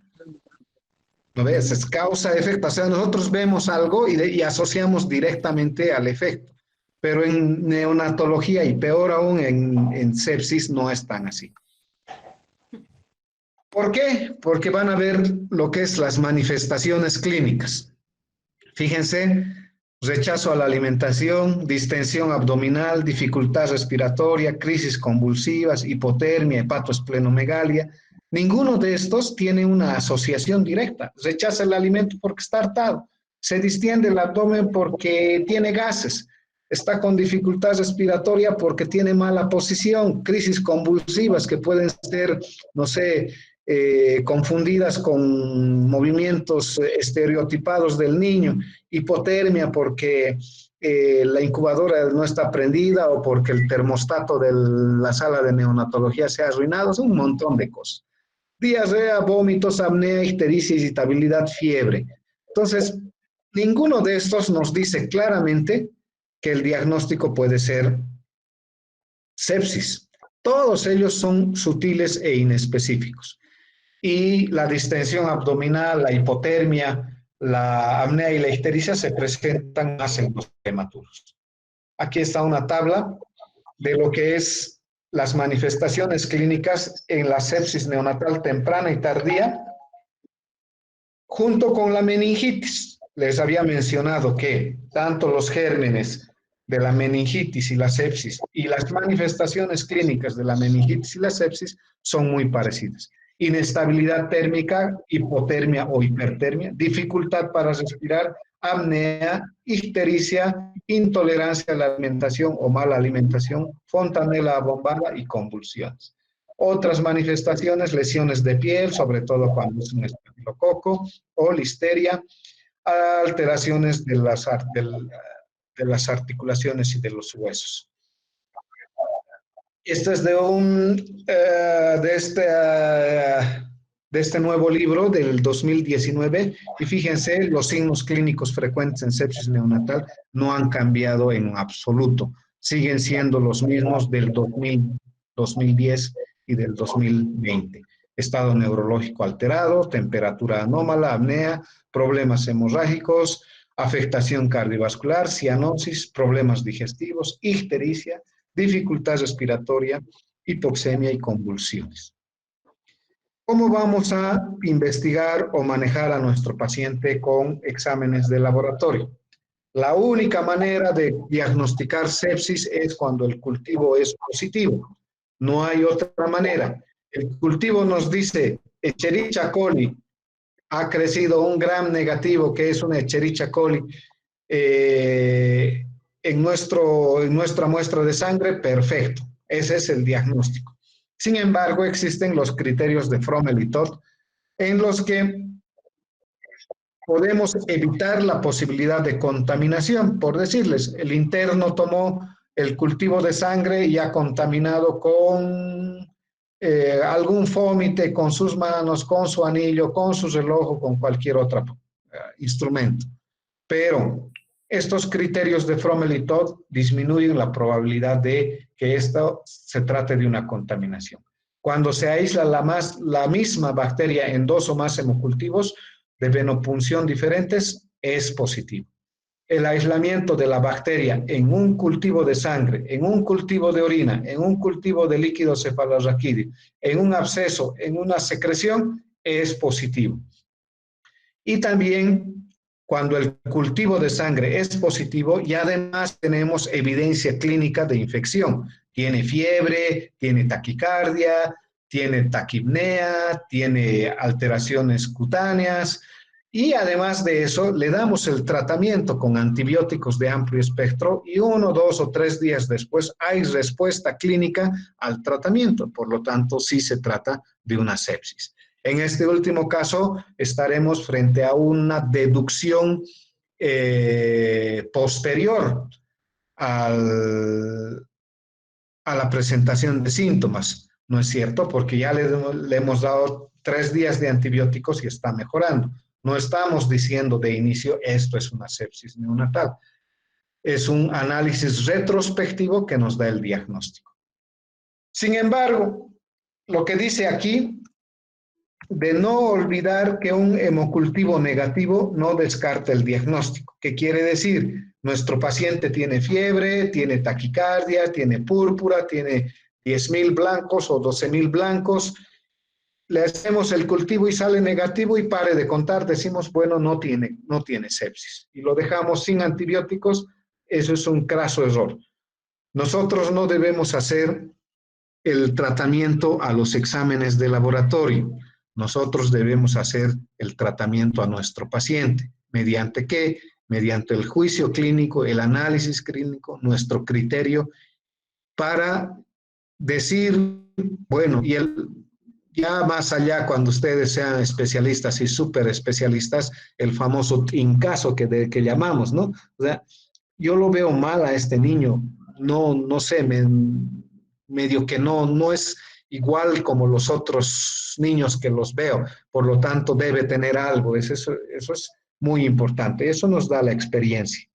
¿No ves? Es causa-efecto. O sea, nosotros vemos algo y asociamos directamente al efecto. Pero en neonatología y peor aún en sepsis no es tan así. ¿Por qué? Porque van a ver lo que es las manifestaciones clínicas. Fíjense, rechazo a la alimentación, distensión abdominal, dificultad respiratoria, crisis convulsivas, hipotermia, hepatoesplenomegalia. Ninguno de estos tiene una asociación directa. Rechaza el alimento porque está hartado. Se distiende el abdomen porque tiene gases. Está con dificultad respiratoria porque tiene mala posición. Crisis convulsivas que pueden ser, no sé, confundidas con movimientos estereotipados del niño, hipotermia porque la incubadora no está prendida o porque el termostato de la sala de neonatología se ha arruinado, es un montón de cosas. Diarrea, vómitos, apnea, ictericia, irritabilidad, fiebre. Entonces, ninguno de estos nos dice claramente que el diagnóstico puede ser sepsis. Todos ellos son sutiles e inespecíficos. Y la distensión abdominal, la hipotermia, la apnea y la ictericia se presentan más en los prematuros. Aquí está una tabla de lo que es las manifestaciones clínicas en la sepsis neonatal temprana y tardía, junto con la meningitis. Les había mencionado que tanto los gérmenes de la meningitis y la sepsis y las manifestaciones clínicas de la meningitis y la sepsis son muy parecidas. Inestabilidad térmica, hipotermia o hipertermia, dificultad para respirar, apnea, ictericia, intolerancia a la alimentación o mala alimentación, fontanela abombada y convulsiones. Otras manifestaciones, lesiones de piel, sobre todo cuando es un estafilococo o listeria, alteraciones de las articulaciones y de los huesos. Este es de este nuevo libro del 2019 y fíjense, los signos clínicos frecuentes en sepsis neonatal no han cambiado en absoluto. Siguen siendo los mismos del 2010 y del 2020. Estado neurológico alterado, temperatura anómala, apnea, problemas hemorrágicos, afectación cardiovascular, cianosis, problemas digestivos, ictericia, dificultad respiratoria, hipoxemia y convulsiones. ¿Cómo vamos a investigar o manejar a nuestro paciente con exámenes de laboratorio? La única manera de diagnosticar sepsis es cuando el cultivo es positivo. No hay otra manera. El cultivo nos dice Escherichia coli, ha crecido un gram negativo, que es una Escherichia coli, en nuestra muestra de sangre, perfecto. Ese es el diagnóstico. Sin embargo, existen los criterios de Frommel y Todd en los que podemos evitar la posibilidad de contaminación. Por decirles, el interno tomó el cultivo de sangre y ha contaminado con algún fómite, con sus manos, con su anillo, con su reloj o con cualquier otro instrumento. Pero estos criterios de Frommel y Todd disminuyen la probabilidad de que esto se trate de una contaminación. Cuando se aísla la misma bacteria en dos o más hemocultivos de venopunción diferentes, es positivo. El aislamiento de la bacteria en un cultivo de sangre, en un cultivo de orina, en un cultivo de líquido cefalorraquídeo, en un absceso, en una secreción, es positivo. Y también cuando el cultivo de sangre es positivo y además tenemos evidencia clínica de infección. Tiene fiebre, tiene taquicardia, tiene taquipnea, tiene alteraciones cutáneas y además de eso le damos el tratamiento con antibióticos de amplio espectro y 1, 2 o 3 días después hay respuesta clínica al tratamiento. Por lo tanto, sí se trata de una sepsis. En este último caso, estaremos frente a una deducción posterior a la presentación de síntomas, ¿no es cierto? Porque ya le hemos dado 3 días de antibióticos y está mejorando. No estamos diciendo de inicio, esto es una sepsis neonatal. Es un análisis retrospectivo que nos da el diagnóstico. Sin embargo, lo que dice aquí de no olvidar que un hemocultivo negativo no descarta el diagnóstico. ¿Qué quiere decir? Nuestro paciente tiene fiebre, tiene taquicardia, tiene púrpura, tiene 10.000 blancos o 12.000 blancos. Le hacemos el cultivo y sale negativo y pare de contar. Decimos, bueno, no tiene sepsis. Y lo dejamos sin antibióticos. Eso es un craso error. Nosotros no debemos hacer el tratamiento a los exámenes de laboratorio. Nosotros debemos hacer el tratamiento a nuestro paciente. ¿Mediante qué? Mediante el juicio clínico, el análisis clínico, nuestro criterio, para decir, bueno, ya más allá, cuando ustedes sean especialistas y súper especialistas, el famoso incaso que llamamos, ¿no? O sea, yo lo veo mal a este niño, no sé, medio que no es igual como los otros niños que los veo, por lo tanto debe tener algo, eso es muy importante, eso nos da la experiencia.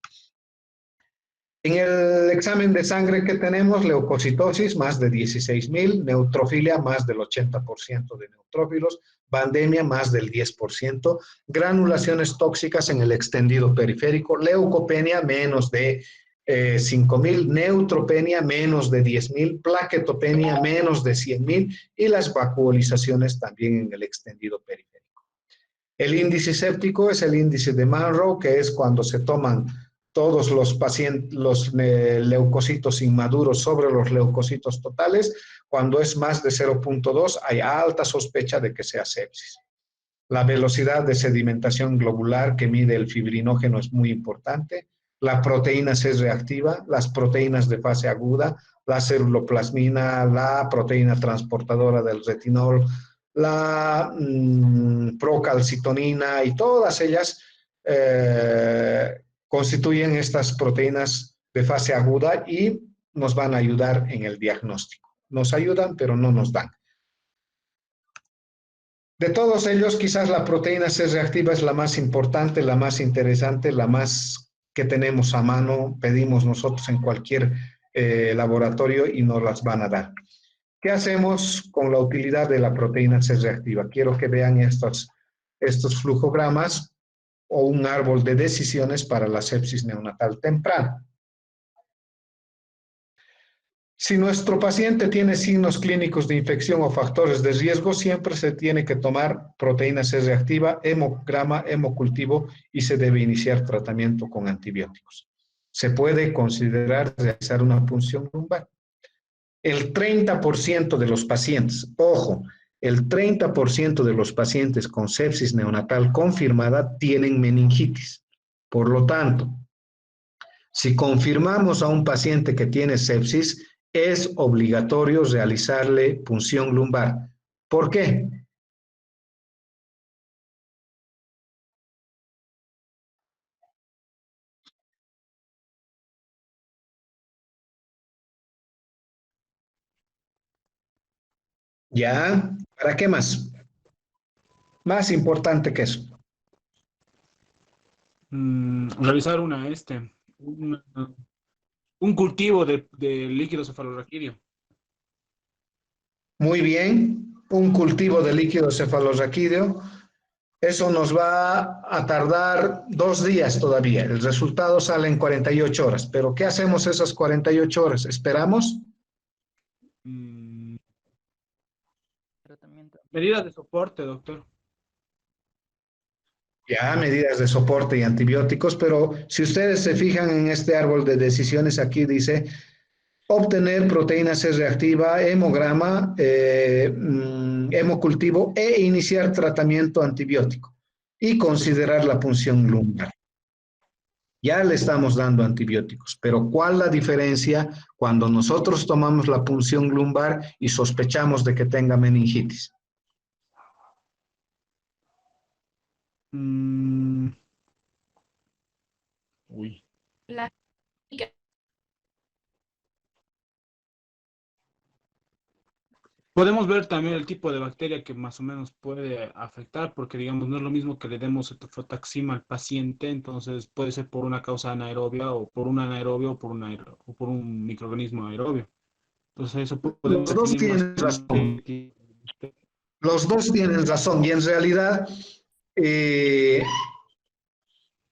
En el examen de sangre que tenemos, leucocitosis más de 16.000, neutrofilia más del 80% de neutrófilos, vandemia más del 10%, granulaciones tóxicas en el extendido periférico, leucopenia menos de 5.000, neutropenia menos de 10.000, plaquetopenia menos de 100.000 y las vacuolizaciones también en el extendido periférico. El índice séptico es el índice de Monroe, que es cuando se toman todos los pacientes, los leucocitos inmaduros sobre los leucocitos totales. Cuando es más de 0.2 hay alta sospecha de que sea sepsis. La velocidad de sedimentación globular que mide el fibrinógeno es muy importante. La proteína C reactiva, las proteínas de fase aguda, la ceruloplasmina, la proteína transportadora del retinol, la procalcitonina y todas ellas constituyen estas proteínas de fase aguda y nos van a ayudar en el diagnóstico. Nos ayudan, pero no nos dan. De todos ellos, quizás la proteína C reactiva es la más importante, la más interesante, la más que tenemos a mano, pedimos nosotros en cualquier laboratorio y nos las van a dar. ¿Qué hacemos con la utilidad de la proteína C reactiva? Quiero que vean estos flujogramas o un árbol de decisiones para la sepsis neonatal temprana. Si nuestro paciente tiene signos clínicos de infección o factores de riesgo, siempre se tiene que tomar proteína C reactiva, hemograma, hemocultivo y se debe iniciar tratamiento con antibióticos. Se puede considerar realizar una punción lumbar. El 30% de los pacientes, ojo, el 30% de los pacientes con sepsis neonatal confirmada tienen meningitis. Por lo tanto, si confirmamos a un paciente que tiene sepsis, es obligatorio realizarle punción lumbar. ¿Por qué? ¿Ya? ¿Para qué más? Más importante que eso. Realizar un cultivo de líquido cefalorraquídeo. Muy bien, un cultivo de líquido cefalorraquídeo. Eso nos va a tardar 2 días todavía. El resultado sale en 48 horas. ¿Pero qué hacemos esas 48 horas? ¿Esperamos? Medidas de soporte, doctor. Ya, medidas de soporte y antibióticos, pero si ustedes se fijan en este árbol de decisiones, aquí dice obtener proteína C reactiva, hemograma, hemocultivo e iniciar tratamiento antibiótico y considerar la punción lumbar. Ya le estamos dando antibióticos, pero ¿cuál la diferencia cuando nosotros tomamos la punción lumbar y sospechamos de que tenga meningitis? Uy. La- Podemos ver también el tipo de bacteria que más o menos puede afectar, porque digamos, no es lo mismo que le demos cetofotaxima al paciente, entonces puede ser por una causa anaerobia o por un anaerobio o por un microorganismo aerobio. Entonces eso puede Los dos definir más tienen razón. Los dos tienen razón y en realidad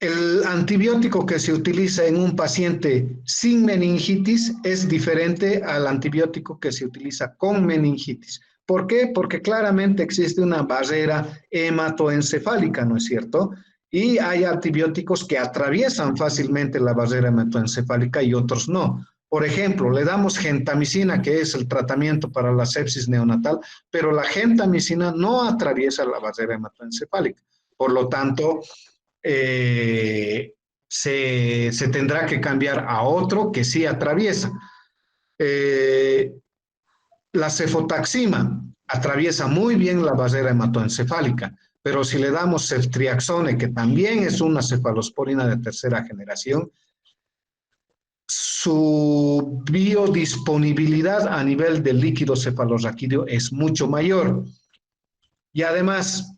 el antibiótico que se utiliza en un paciente sin meningitis es diferente al antibiótico que se utiliza con meningitis. ¿Por qué? Porque claramente existe una barrera hematoencefálica, ¿no es cierto? Y hay antibióticos que atraviesan fácilmente la barrera hematoencefálica y otros no. Por ejemplo, le damos gentamicina, que es el tratamiento para la sepsis neonatal, pero la gentamicina no atraviesa la barrera hematoencefálica. Por lo tanto, se tendrá que cambiar a otro que sí atraviesa. La cefotaxima atraviesa muy bien la barrera hematoencefálica, pero si le damos ceftriaxone, que también es una cefalosporina de tercera generación, su biodisponibilidad a nivel del líquido cefalorraquídeo es mucho mayor. Y además,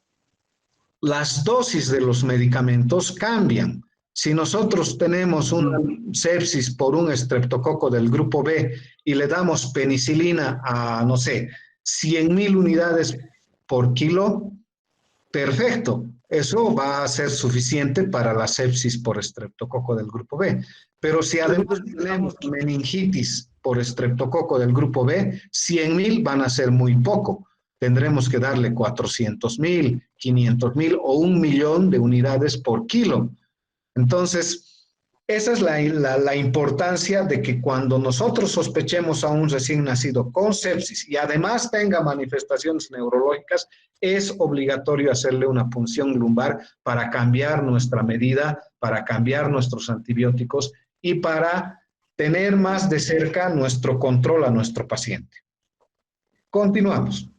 las dosis de los medicamentos cambian. Si nosotros tenemos una sepsis por un estreptococo del grupo B y le damos penicilina a, no sé, 100.000 unidades por kilo, perfecto. Eso va a ser suficiente para la sepsis por estreptococo del grupo B. Pero si además tenemos meningitis por estreptococo del grupo B, 100.000 van a ser muy poco. Tendremos que darle 400.000, 500.000 o 1.000.000 de unidades por kilo. Entonces, esa es la importancia de que cuando nosotros sospechemos a un recién nacido con sepsis y además tenga manifestaciones neurológicas, es obligatorio hacerle una punción lumbar para cambiar nuestra medida, para cambiar nuestros antibióticos y para tener más de cerca nuestro control a nuestro paciente. Continuamos.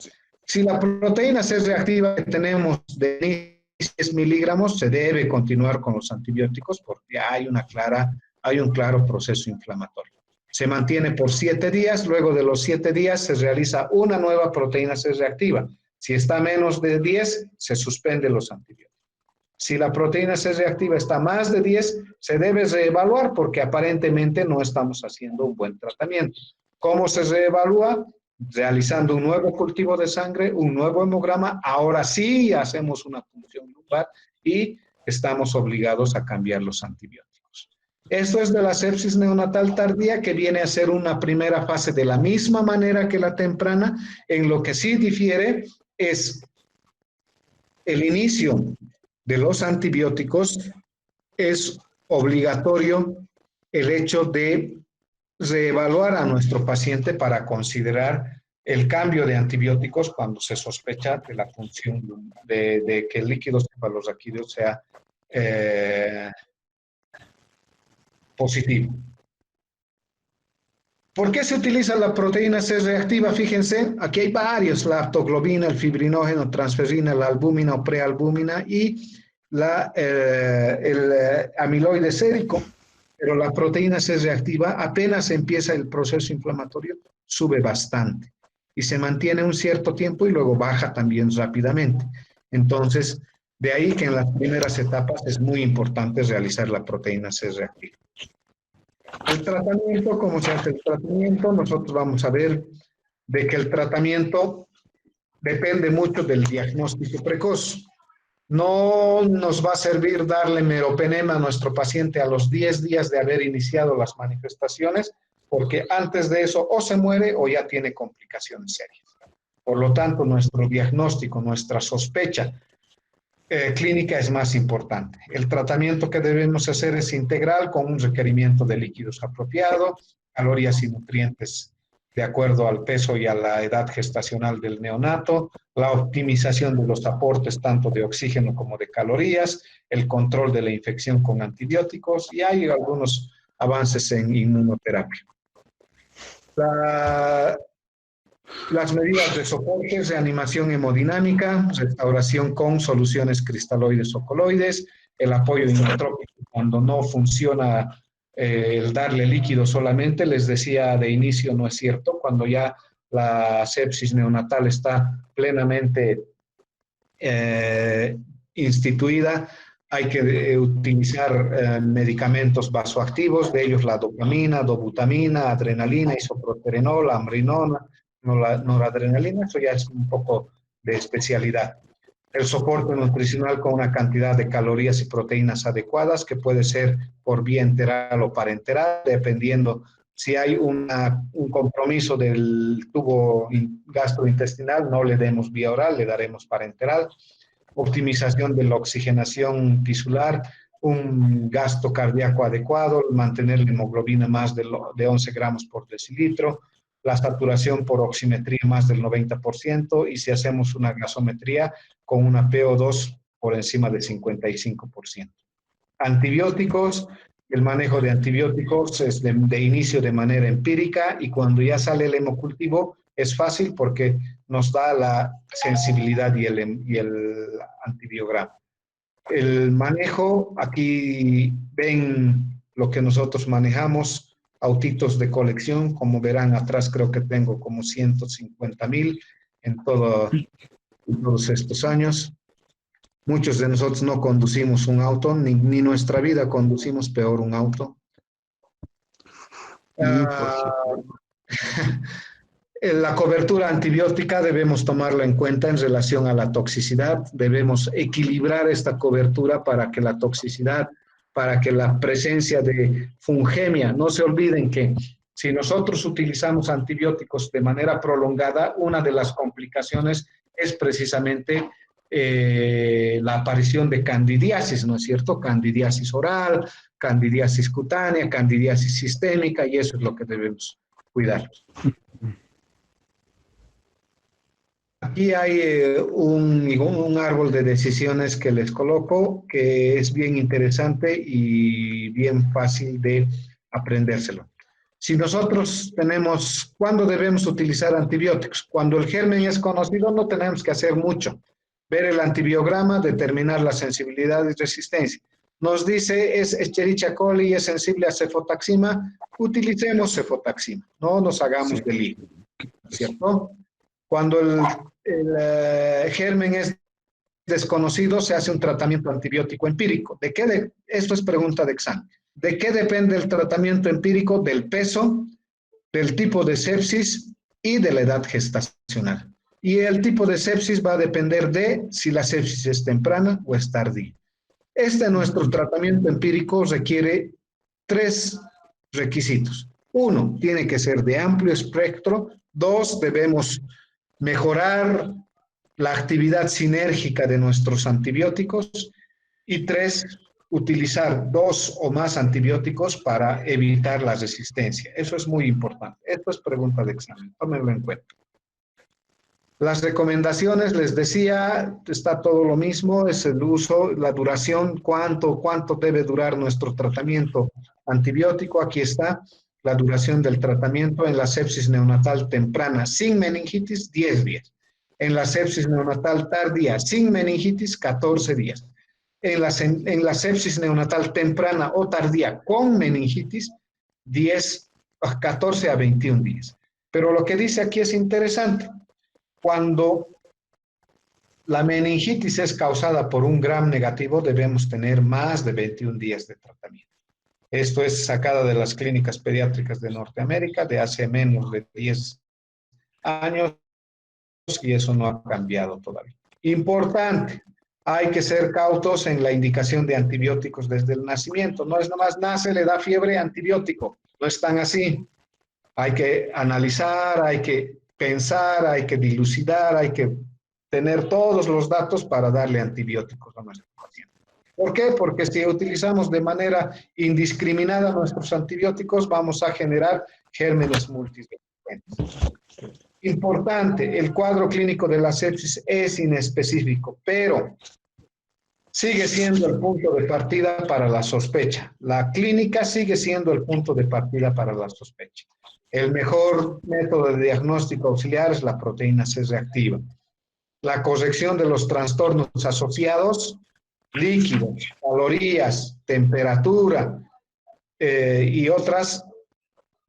Si la proteína C reactiva que tenemos de 10 miligramos, se debe continuar con los antibióticos porque hay un claro proceso inflamatorio. Se mantiene por 7 días, luego de los 7 días se realiza una nueva proteína C reactiva. Si está menos de 10, se suspenden los antibióticos. Si la proteína C reactiva está más de 10, se debe reevaluar porque aparentemente no estamos haciendo un buen tratamiento. ¿Cómo se reevalúa? Realizando un nuevo cultivo de sangre, un nuevo hemograma, ahora sí hacemos una punción lumbar y estamos obligados a cambiar los antibióticos. Esto es de la sepsis neonatal tardía, que viene a ser una primera fase de la misma manera que la temprana. En lo que sí difiere es el inicio de los antibióticos. Es obligatorio el hecho de reevaluar a nuestro paciente para considerar el cambio de antibióticos cuando se sospecha de la función de que el líquido cefalorraquídeo sea positivo. ¿Por qué se utiliza la proteína C reactiva? Fíjense, aquí hay varios, la aptoglobina, el fibrinógeno, transferrina, la albúmina o prealbúmina y el amiloide sérico. Pero la proteína C reactiva, apenas empieza el proceso inflamatorio, sube bastante y se mantiene un cierto tiempo y luego baja también rápidamente. Entonces, de ahí que en las primeras etapas es muy importante realizar la proteína C reactiva. El tratamiento, ¿cómo se hace el tratamiento? Nosotros vamos a ver de que el tratamiento depende mucho del diagnóstico precoz. No nos va a servir darle meropenema a nuestro paciente a los 10 días de haber iniciado las manifestaciones, porque antes de eso o se muere o ya tiene complicaciones serias. Por lo tanto, nuestro diagnóstico, nuestra sospecha clínica es más importante. El tratamiento que debemos hacer es integral con un requerimiento de líquidos apropiado, calorías y nutrientes de acuerdo al peso y a la edad gestacional del neonato, la optimización de los aportes tanto de oxígeno como de calorías, el control de la infección con antibióticos y hay algunos avances en inmunoterapia. Las medidas de soporte, reanimación hemodinámica, restauración con soluciones cristaloides o coloides, el apoyo inotrópico cuando no funciona el darle líquido solamente, les decía de inicio, no es cierto, cuando ya la sepsis neonatal está plenamente instituida, hay que utilizar medicamentos vasoactivos, de ellos la dopamina, dobutamina, adrenalina, isoproterenol, amrinona, noradrenalina, eso ya es un poco de especialidad. El soporte nutricional con una cantidad de calorías y proteínas adecuadas, que puede ser por vía enteral o parenteral, dependiendo si hay un compromiso del tubo gastrointestinal, no le demos vía oral, le daremos parenteral. Optimización de la oxigenación tisular, un gasto cardíaco adecuado, mantener la hemoglobina más de 11 gramos por decilitro, la saturación por oximetría más del 90% y si hacemos una gasometría con una PO2 por encima del 55%. Antibióticos, el manejo de antibióticos es de inicio de manera empírica y cuando ya sale el hemocultivo es fácil porque nos da la sensibilidad y el antibiograma. El manejo, aquí ven lo que nosotros manejamos, autitos de colección, como verán atrás creo que tengo como 150,000 en todos estos años. Muchos de nosotros no conducimos un auto, ni nuestra vida conducimos, peor un auto. La cobertura antibiótica debemos tomarla en cuenta en relación a la toxicidad. Debemos equilibrar esta cobertura para que la toxicidad, para que la presencia de fungemia, no se olviden que si nosotros utilizamos antibióticos de manera prolongada, una de las complicaciones es precisamente la aparición de candidiasis, ¿no es cierto? Candidiasis oral, candidiasis cutánea, candidiasis sistémica, y eso es lo que debemos cuidar. Aquí hay un árbol de decisiones que les coloco, que es bien interesante y bien fácil de aprendérselo. Si nosotros tenemos, ¿cuándo debemos utilizar antibióticos? Cuando el germen es conocido, no tenemos que hacer mucho. Ver el antibiograma, determinar la sensibilidad y resistencia. Nos dice, es Escherichia coli y es sensible a cefotaxima, utilicemos cefotaxima, no nos hagamos de lío, ¿cierto? Cuando el germen es desconocido, se hace un tratamiento antibiótico empírico. Esto es pregunta de examen. ¿De qué depende el tratamiento empírico? Del peso, del tipo de sepsis y de la edad gestacional. Y el tipo de sepsis va a depender de si la sepsis es temprana o es tardía. Nuestro tratamiento empírico requiere 3 requisitos. 1, tiene que ser de amplio espectro. 2, debemos mejorar la actividad sinérgica de nuestros antibióticos. Y 3, utilizar 2 o más antibióticos para evitar la resistencia. Eso es muy importante. Esto es pregunta de examen. Tómenlo en cuenta. Las recomendaciones, les decía, está todo lo mismo, es el uso, la duración, cuánto debe durar nuestro tratamiento antibiótico. Aquí está la duración del tratamiento en la sepsis neonatal temprana sin meningitis, 10 días. En la sepsis neonatal tardía sin meningitis, 14 días. En la sepsis neonatal temprana o tardía con meningitis, 14 a 21 días. Pero lo que dice aquí es interesante. Cuando la meningitis es causada por un gram negativo, debemos tener más de 21 días de tratamiento. Esto es sacada de las clínicas pediátricas de Norteamérica de hace menos de 10 años y eso no ha cambiado todavía. Importante, hay que ser cautos en la indicación de antibióticos desde el nacimiento. No es nomás nace, le da fiebre, antibiótico. No es tan así. Hay que analizar, hay que pensar, hay que dilucidar, hay que tener todos los datos para darle antibióticos a nuestro paciente. ¿Por qué? Porque si utilizamos de manera indiscriminada nuestros antibióticos, vamos a generar gérmenes multiresistentes. Importante, el cuadro clínico de la sepsis es inespecífico, pero sigue siendo el punto de partida para la sospecha. La clínica sigue siendo el punto de partida para la sospecha. El mejor método de diagnóstico auxiliar es la proteína C reactiva. La corrección de los trastornos asociados, líquidos, calorías, temperatura y otras,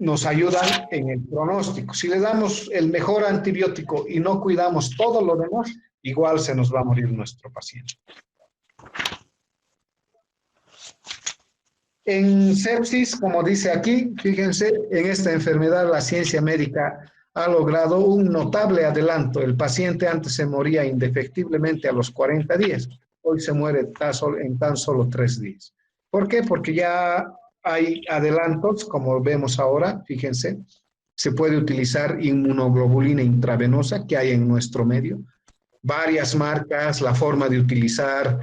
nos ayudan en el pronóstico. Si le damos el mejor antibiótico y no cuidamos todo lo demás, igual se nos va a morir nuestro paciente. En sepsis, como dice aquí, fíjense, en esta enfermedad la ciencia médica ha logrado un notable adelanto. El paciente antes se moría indefectiblemente a los 40 días. Hoy se muere en tan solo 3 días. ¿Por qué? Porque ya hay adelantos, como vemos ahora, fíjense, se puede utilizar inmunoglobulina intravenosa que hay en nuestro medio, varias marcas, la forma de utilizar,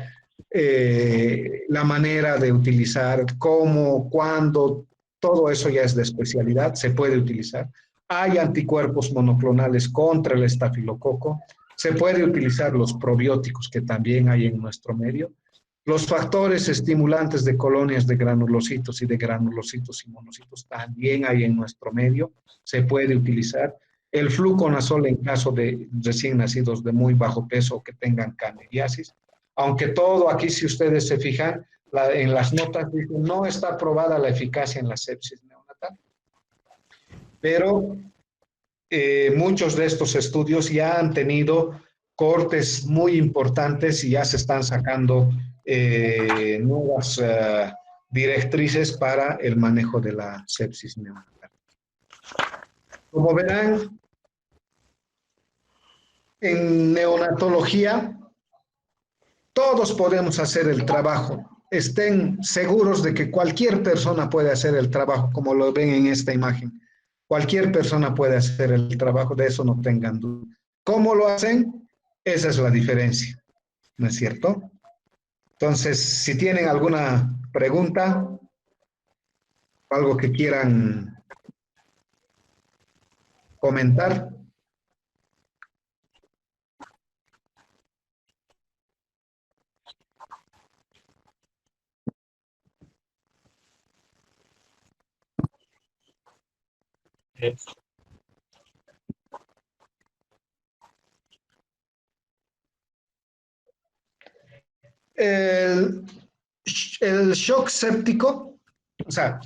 la manera de utilizar, cómo, cuándo, todo eso ya es de especialidad, se puede utilizar. Hay anticuerpos monoclonales contra el estafilococo, se puede utilizar los probióticos que también hay en nuestro medio. Los factores estimulantes de colonias de granulocitos y de granulocitos y monocitos también hay en nuestro medio, se puede utilizar. El fluconazol en caso de recién nacidos de muy bajo peso que tengan candidiasis. Aunque todo aquí, si ustedes se fijan, en las notas dicen no está probada la eficacia en la sepsis neonatal. Pero muchos de estos estudios ya han tenido cortes muy importantes y ya se están sacando nuevas directrices para el manejo de la sepsis neonatal. Como verán, en neonatología todos podemos hacer el trabajo. Estén seguros de que cualquier persona puede hacer el trabajo, como lo ven en esta imagen. Cualquier persona puede hacer el trabajo, de eso no tengan duda. ¿Cómo lo hacen? Esa es la diferencia, ¿no es cierto? Entonces, si tienen alguna pregunta, algo que quieran comentar. El shock séptico, o sea,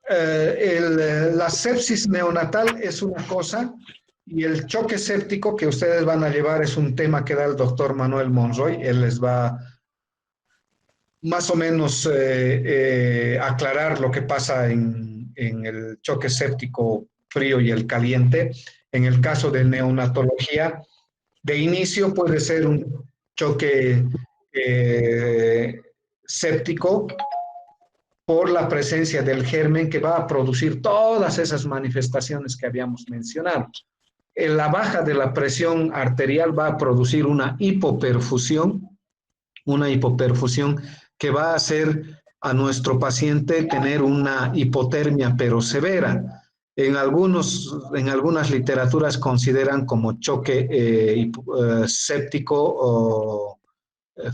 la sepsis neonatal es una cosa y el choque séptico que ustedes van a llevar es un tema que da el doctor Manuel Monroy. Él les va más o menos aclarar lo que pasa en el choque séptico frío y el caliente. En el caso de neonatología, de inicio puede ser un choque séptico por la presencia del germen que va a producir todas esas manifestaciones que habíamos mencionado. En la baja de la presión arterial va a producir una hipoperfusión que va a hacer a nuestro paciente tener una hipotermia pero severa. En algunas literaturas consideran como choque séptico o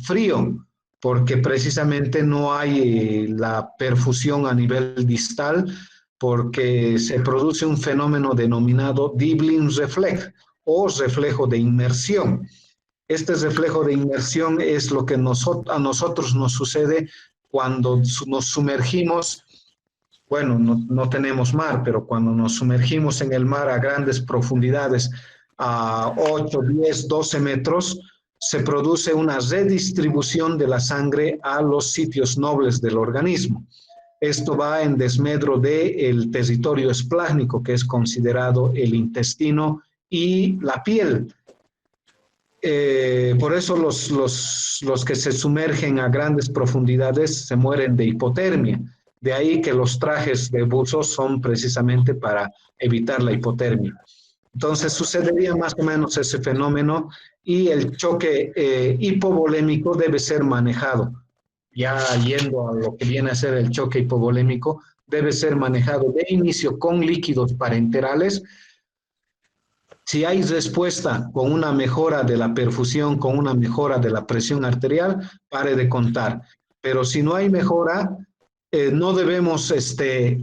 frío, porque precisamente no hay la perfusión a nivel distal, porque se produce un fenómeno denominado Diblin reflex o reflejo de inmersión. Este reflejo de inmersión es lo que a nosotros nos sucede cuando nos sumergimos. Bueno, no tenemos mar, pero cuando nos sumergimos en el mar a grandes profundidades, a 8, 10, 12 metros, se produce una redistribución de la sangre a los sitios nobles del organismo. Esto va en desmedro del territorio esplásmico, que es considerado el intestino y la piel. Por eso los que se sumergen a grandes profundidades se mueren de hipotermia. De ahí que los trajes de buzo son precisamente para evitar la hipotermia. Entonces sucedería más o menos ese fenómeno y el choque hipovolémico debe ser manejado. Ya yendo a lo que viene a ser el choque hipovolémico, debe ser manejado de inicio con líquidos parenterales. Si hay respuesta con una mejora de la perfusión, con una mejora de la presión arterial, pare de contar. Pero si no hay mejora, no debemos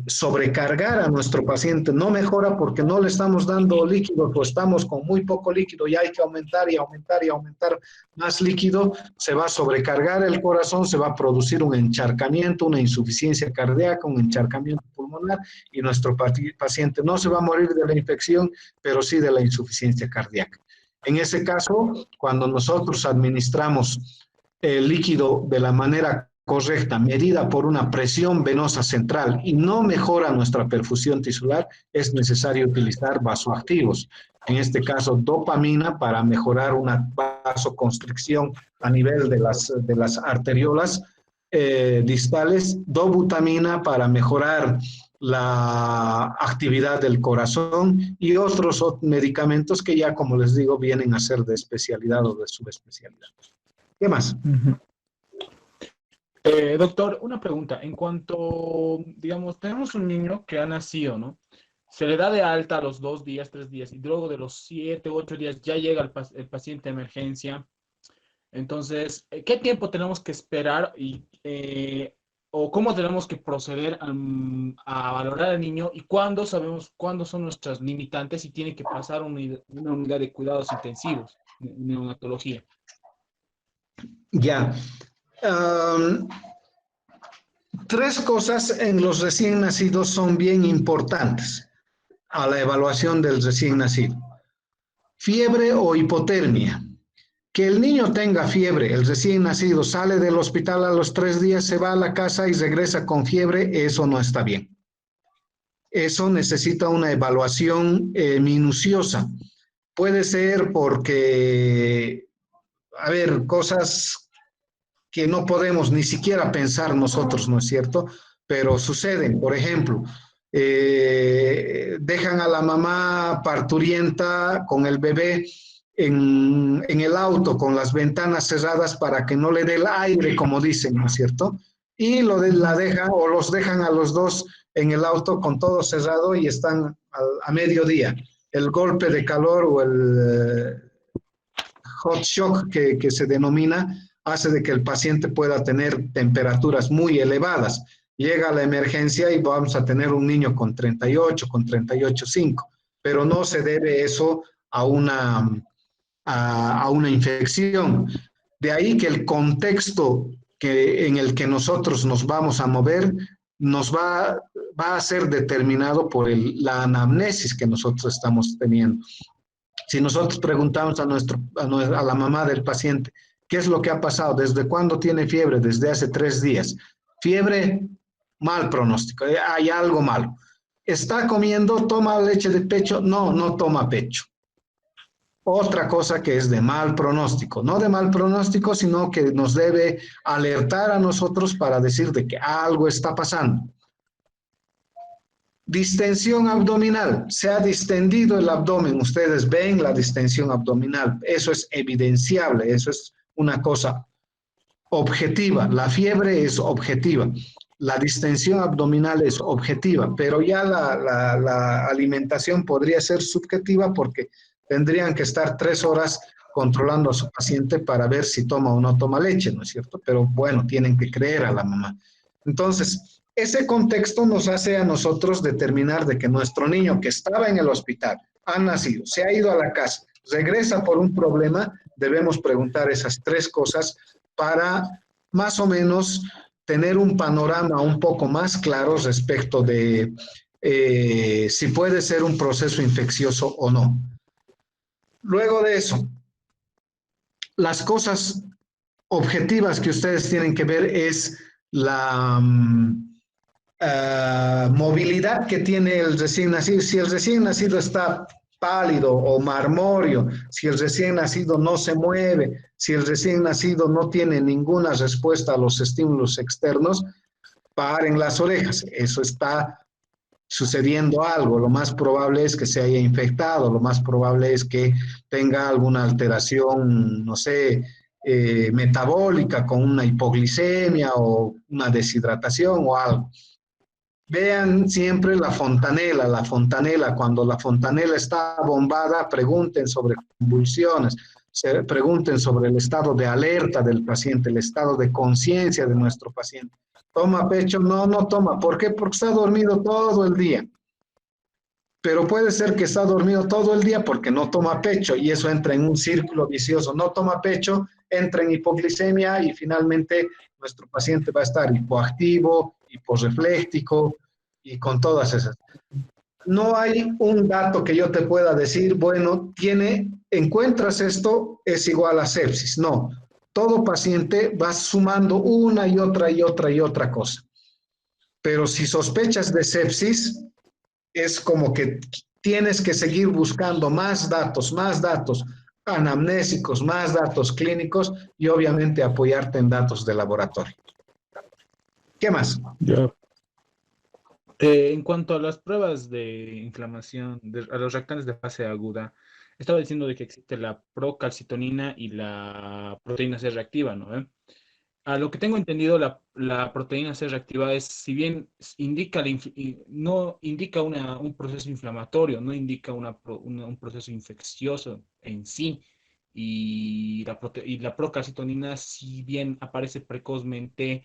sobrecargar a nuestro paciente. No mejora porque no le estamos dando líquido o estamos con muy poco líquido y hay que aumentar y aumentar y aumentar más líquido. Se va a sobrecargar el corazón, se va a producir un encharcamiento, una insuficiencia cardíaca, un encharcamiento pulmonar y nuestro paciente no se va a morir de la infección, pero sí de la insuficiencia cardíaca. En ese caso, cuando nosotros administramos el líquido de la manera correcta, medida por una presión venosa central y no mejora nuestra perfusión tisular, es necesario utilizar vasoactivos. En este caso, dopamina para mejorar una vasoconstricción a nivel de las arteriolas distales, dobutamina para mejorar la actividad del corazón y otros medicamentos que ya, como les digo, vienen a ser de especialidad o de subespecialidad. ¿Qué más? Doctor, una pregunta. En cuanto, digamos, tenemos un niño que ha nacido, ¿no? Se le da de alta a los 2 días, 3 días, y luego de los 7, 8 días ya llega el paciente de emergencia. Entonces, ¿qué tiempo tenemos que esperar o cómo tenemos que proceder a valorar al niño y cuándo sabemos cuándo son nuestras limitantes y tiene que pasar una unidad de cuidados intensivos, neonatología? Ya. 3 cosas en los recién nacidos son bien importantes a la evaluación del recién nacido. Fiebre o hipotermia. Que el niño tenga fiebre, el recién nacido sale del hospital a los 3 días, se va a la casa y regresa con fiebre, eso no está bien. Eso necesita una evaluación minuciosa. Puede ser porque, a ver, cosas que no podemos ni siquiera pensar nosotros, ¿no es cierto? Pero suceden, por ejemplo, dejan a la mamá parturienta con el bebé en el auto con las ventanas cerradas para que no le dé el aire, como dicen, ¿no es cierto? Y la dejan o los dejan a los dos en el auto con todo cerrado y están a mediodía. El golpe de calor o el hot shock que se denomina hace de que el paciente pueda tener temperaturas muy elevadas. Llega a la emergencia y vamos a tener un niño con 38, con 38,5, pero no se debe eso a una infección. De ahí que el contexto en el que nosotros nos vamos a mover nos va a ser determinado por la anamnesis que nosotros estamos teniendo. Si nosotros preguntamos a la mamá del paciente, ¿qué es lo que ha pasado? ¿Desde cuándo tiene fiebre? Desde hace 3 días. Fiebre, mal pronóstico, hay algo malo. ¿Está comiendo? ¿Toma leche de pecho? No, no toma pecho. Otra cosa que es de mal pronóstico, no de mal pronóstico, sino que nos debe alertar a nosotros para decir de que algo está pasando. Distensión abdominal, se ha distendido el abdomen, ustedes ven la distensión abdominal, eso es evidenciable, eso es una cosa objetiva, la fiebre es objetiva, la distensión abdominal es objetiva, pero ya la alimentación podría ser subjetiva porque tendrían que estar 3 horas controlando a su paciente para ver si toma o no toma leche, ¿no es cierto? Pero bueno, tienen que creer a la mamá. Entonces, ese contexto nos hace a nosotros determinar de que nuestro niño que estaba en el hospital, ha nacido, se ha ido a la casa, regresa por un problema, debemos preguntar esas 3 cosas para más o menos tener un panorama un poco más claro respecto de si puede ser un proceso infeccioso o no. Luego de eso, las cosas objetivas que ustedes tienen que ver es la movilidad que tiene el recién nacido. Si el recién nacido está pálido o marmóreo, si el recién nacido no se mueve, si el recién nacido no tiene ninguna respuesta a los estímulos externos, paren las orejas. Eso está sucediendo algo. Lo más probable es que se haya infectado, lo más probable es que tenga alguna alteración, no sé, metabólica con una hipoglicemia o una deshidratación o algo. Vean siempre la fontanela, cuando la fontanela está bombada, pregunten sobre convulsiones, pregunten sobre el estado de alerta del paciente, el estado de conciencia de nuestro paciente. ¿Toma pecho? No, no toma. ¿Por qué? Porque está dormido todo el día. Pero puede ser que está dormido todo el día porque no toma pecho y eso entra en un círculo vicioso. No toma pecho, entra en hipoglicemia y finalmente nuestro paciente va a estar hipoactivo, hiporrefléctico y con todas esas. No hay un dato que yo te pueda decir, bueno, encuentras esto, es igual a sepsis. No, todo paciente va sumando una y otra cosa. Pero si sospechas de sepsis, es como que tienes que seguir buscando más datos anamnésicos, más datos clínicos y obviamente apoyarte en datos de laboratorio. ¿Qué más? Ya. En cuanto a las pruebas de inflamación, a los reactantes de fase aguda, estaba diciendo de que existe la procalcitonina y la proteína C reactiva, ¿no? A lo que tengo entendido, la proteína C reactiva es, si bien indica no indica un proceso inflamatorio, no indica un proceso infeccioso en sí, y la procalcitonina, si bien aparece precozmente,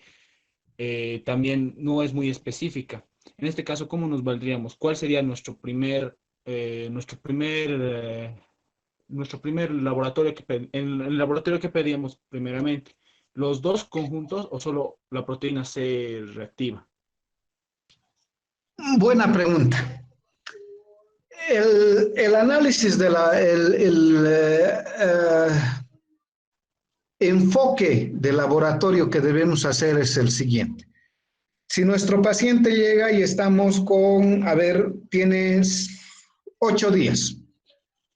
también no es muy específica. En este caso, ¿cómo nos valdríamos? ¿Cuál sería nuestro primer laboratorio en el laboratorio que pedíamos primeramente? ¿Los dos conjuntos o solo la proteína C reactiva? Buena pregunta. El análisis de enfoque de laboratorio que debemos hacer es el siguiente. Si nuestro paciente llega y estamos con, tienes 8 días.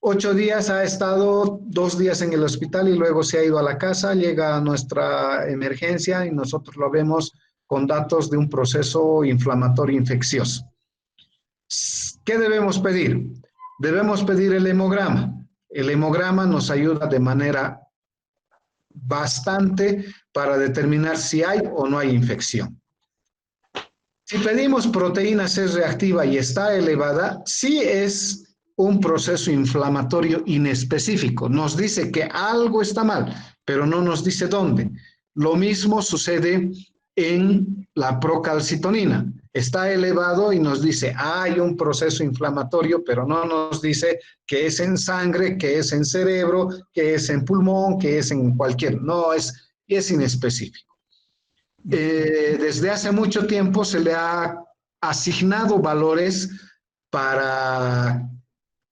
8 días, ha estado 2 días en el hospital y luego se ha ido a la casa, llega a nuestra emergencia y nosotros lo vemos con datos de un proceso inflamatorio infeccioso. ¿Qué debemos pedir? Debemos pedir el hemograma. El hemograma nos ayuda de manera bastante para determinar si hay o no hay infección. Si pedimos proteína C reactiva y está elevada, sí es un proceso inflamatorio inespecífico. Nos dice que algo está mal, pero no nos dice dónde. Lo mismo sucede en la procalcitonina. Está elevado y nos dice, hay un proceso inflamatorio, pero no nos dice que es en sangre, que es en cerebro, que es en pulmón, que es en cualquier. No, es inespecífico. Desde hace mucho tiempo se le ha asignado valores para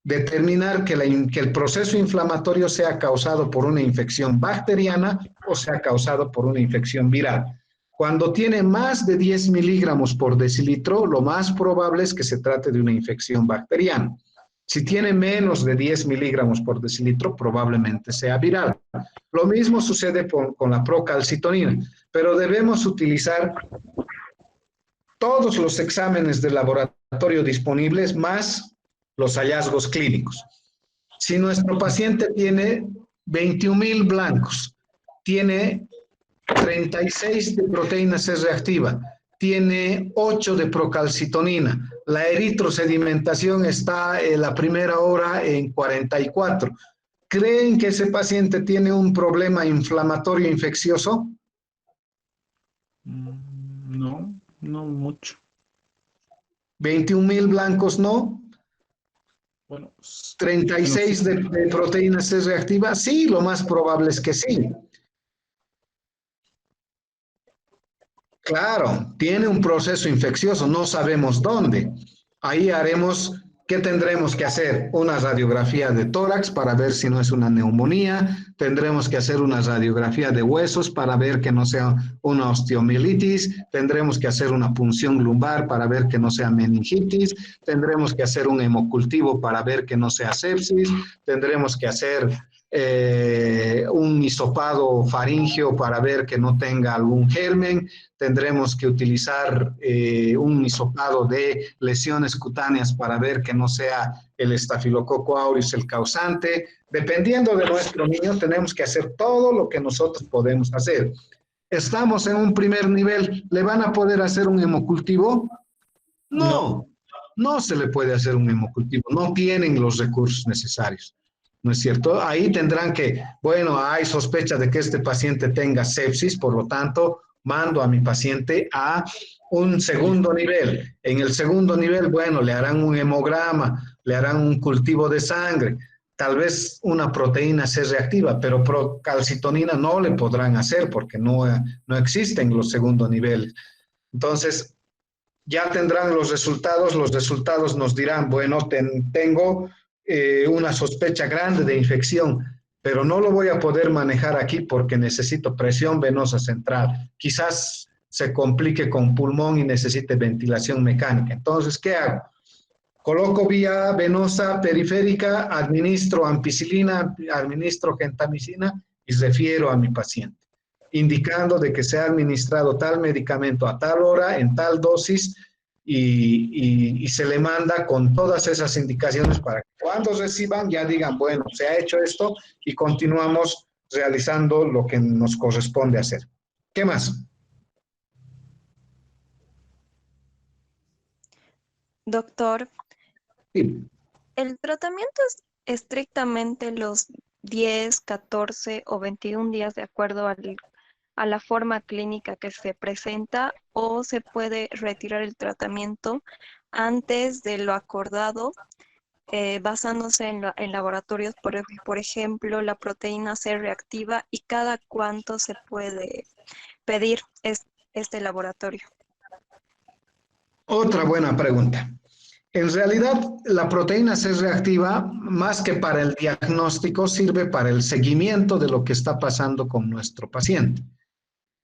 determinar que el proceso inflamatorio sea causado por una infección bacteriana o sea causado por una infección viral. Cuando tiene más de 10 miligramos por decilitro, lo más probable es que se trate de una infección bacteriana. Si tiene menos de 10 miligramos por decilitro, probablemente sea viral. Lo mismo sucede con la procalcitonina, pero debemos utilizar todos los exámenes de laboratorio disponibles más los hallazgos clínicos. Si nuestro paciente tiene 21,000 blancos, tiene 36 de proteína C reactiva, tiene 8 de procalcitonina, la eritrosedimentación está en la primera hora en 44. ¿Creen que ese paciente tiene un problema inflamatorio infeccioso? No, no mucho. 21,000 blancos no. Bueno, 36 de proteína C reactiva, sí, lo más probable es que sí. Claro, tiene un proceso infeccioso, no sabemos dónde. Ahí ¿qué tendremos que hacer? Una radiografía de tórax para ver si no es una neumonía, tendremos que hacer una radiografía de huesos para ver que no sea una osteomielitis, tendremos que hacer una punción lumbar para ver que no sea meningitis, tendremos que hacer un hemocultivo para ver que no sea sepsis, tendremos que hacer un hisopado faríngeo para ver que no tenga algún germen, tendremos que utilizar un hisopado de lesiones cutáneas para ver que no sea el estafilococo aureus el causante. Dependiendo de nuestro niño, tenemos que hacer todo lo que nosotros podemos hacer. Estamos en un primer nivel, ¿le van a poder hacer un hemocultivo? No, no se le puede hacer un hemocultivo, no tienen los recursos necesarios, ¿no es cierto? Ahí tendrán que, bueno, hay sospecha de que este paciente tenga sepsis, por lo tanto, mando a mi paciente a un segundo nivel. En el segundo nivel, bueno, le harán un hemograma, le harán un cultivo de sangre, tal vez una proteína C reactiva, pero procalcitonina no le podrán hacer porque no existen los segundos niveles. Entonces, ya tendrán los resultados nos dirán, bueno, tengo una sospecha grande de infección, pero no lo voy a poder manejar aquí porque necesito presión venosa central. Quizás se complique con pulmón y necesite ventilación mecánica. Entonces, ¿qué hago? Coloco vía venosa periférica, administro ampicilina, administro gentamicina y refiero a mi paciente, indicando de que se ha administrado tal medicamento a tal hora, en tal dosis, y se le manda con todas esas indicaciones para que cuando reciban ya digan, bueno, se ha hecho esto y continuamos realizando lo que nos corresponde hacer. ¿Qué más? Doctor, Sí. ¿el tratamiento es estrictamente los 10, 14 o 21 días de acuerdo a la forma clínica que se presenta o se puede retirar el tratamiento antes de lo acordado, basándose en laboratorios, por ejemplo, la proteína C reactiva y cada cuánto se puede pedir este laboratorio? Otra buena pregunta. En realidad, la proteína C reactiva, más que para el diagnóstico, sirve para el seguimiento de lo que está pasando con nuestro paciente.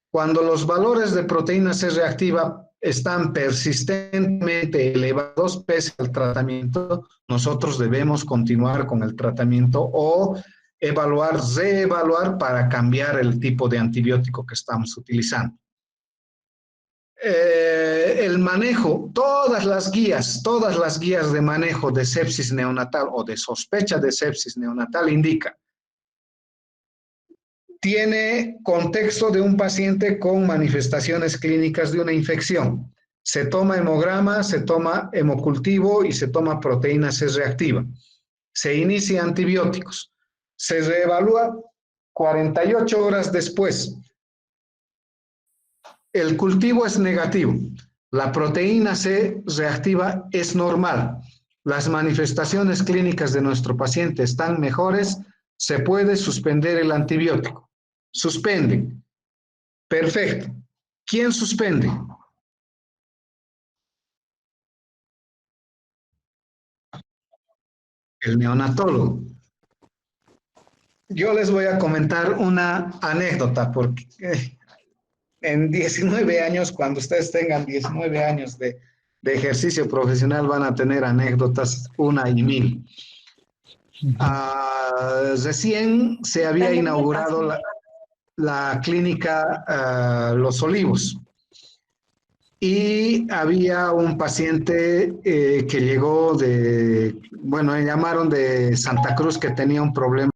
Cuando los valores de proteína C reactiva están persistentemente elevados pese al tratamiento, nosotros debemos continuar con el tratamiento o reevaluar para cambiar el tipo de antibiótico que estamos utilizando. El manejo, todas las guías de manejo de sepsis neonatal o de sospecha de sepsis neonatal indican tiene contexto de un paciente con manifestaciones clínicas de una infección. Se toma hemograma, se toma hemocultivo y se toma proteína C reactiva. Se inicia antibióticos. Se reevalúa 48 horas después. El cultivo es negativo. La proteína C reactiva es normal. Las manifestaciones clínicas de nuestro paciente están mejores. Se puede suspender el antibiótico. Suspenden. Perfecto. ¿Quién suspende? El neonatólogo. Yo les voy a comentar una anécdota porque en 19 años, cuando ustedes tengan 19 años de ejercicio profesional, van a tener anécdotas una y mil. Recién se había inaugurado la clínica Los Olivos y había un paciente que llegó llamaron de Santa Cruz que tenía un problema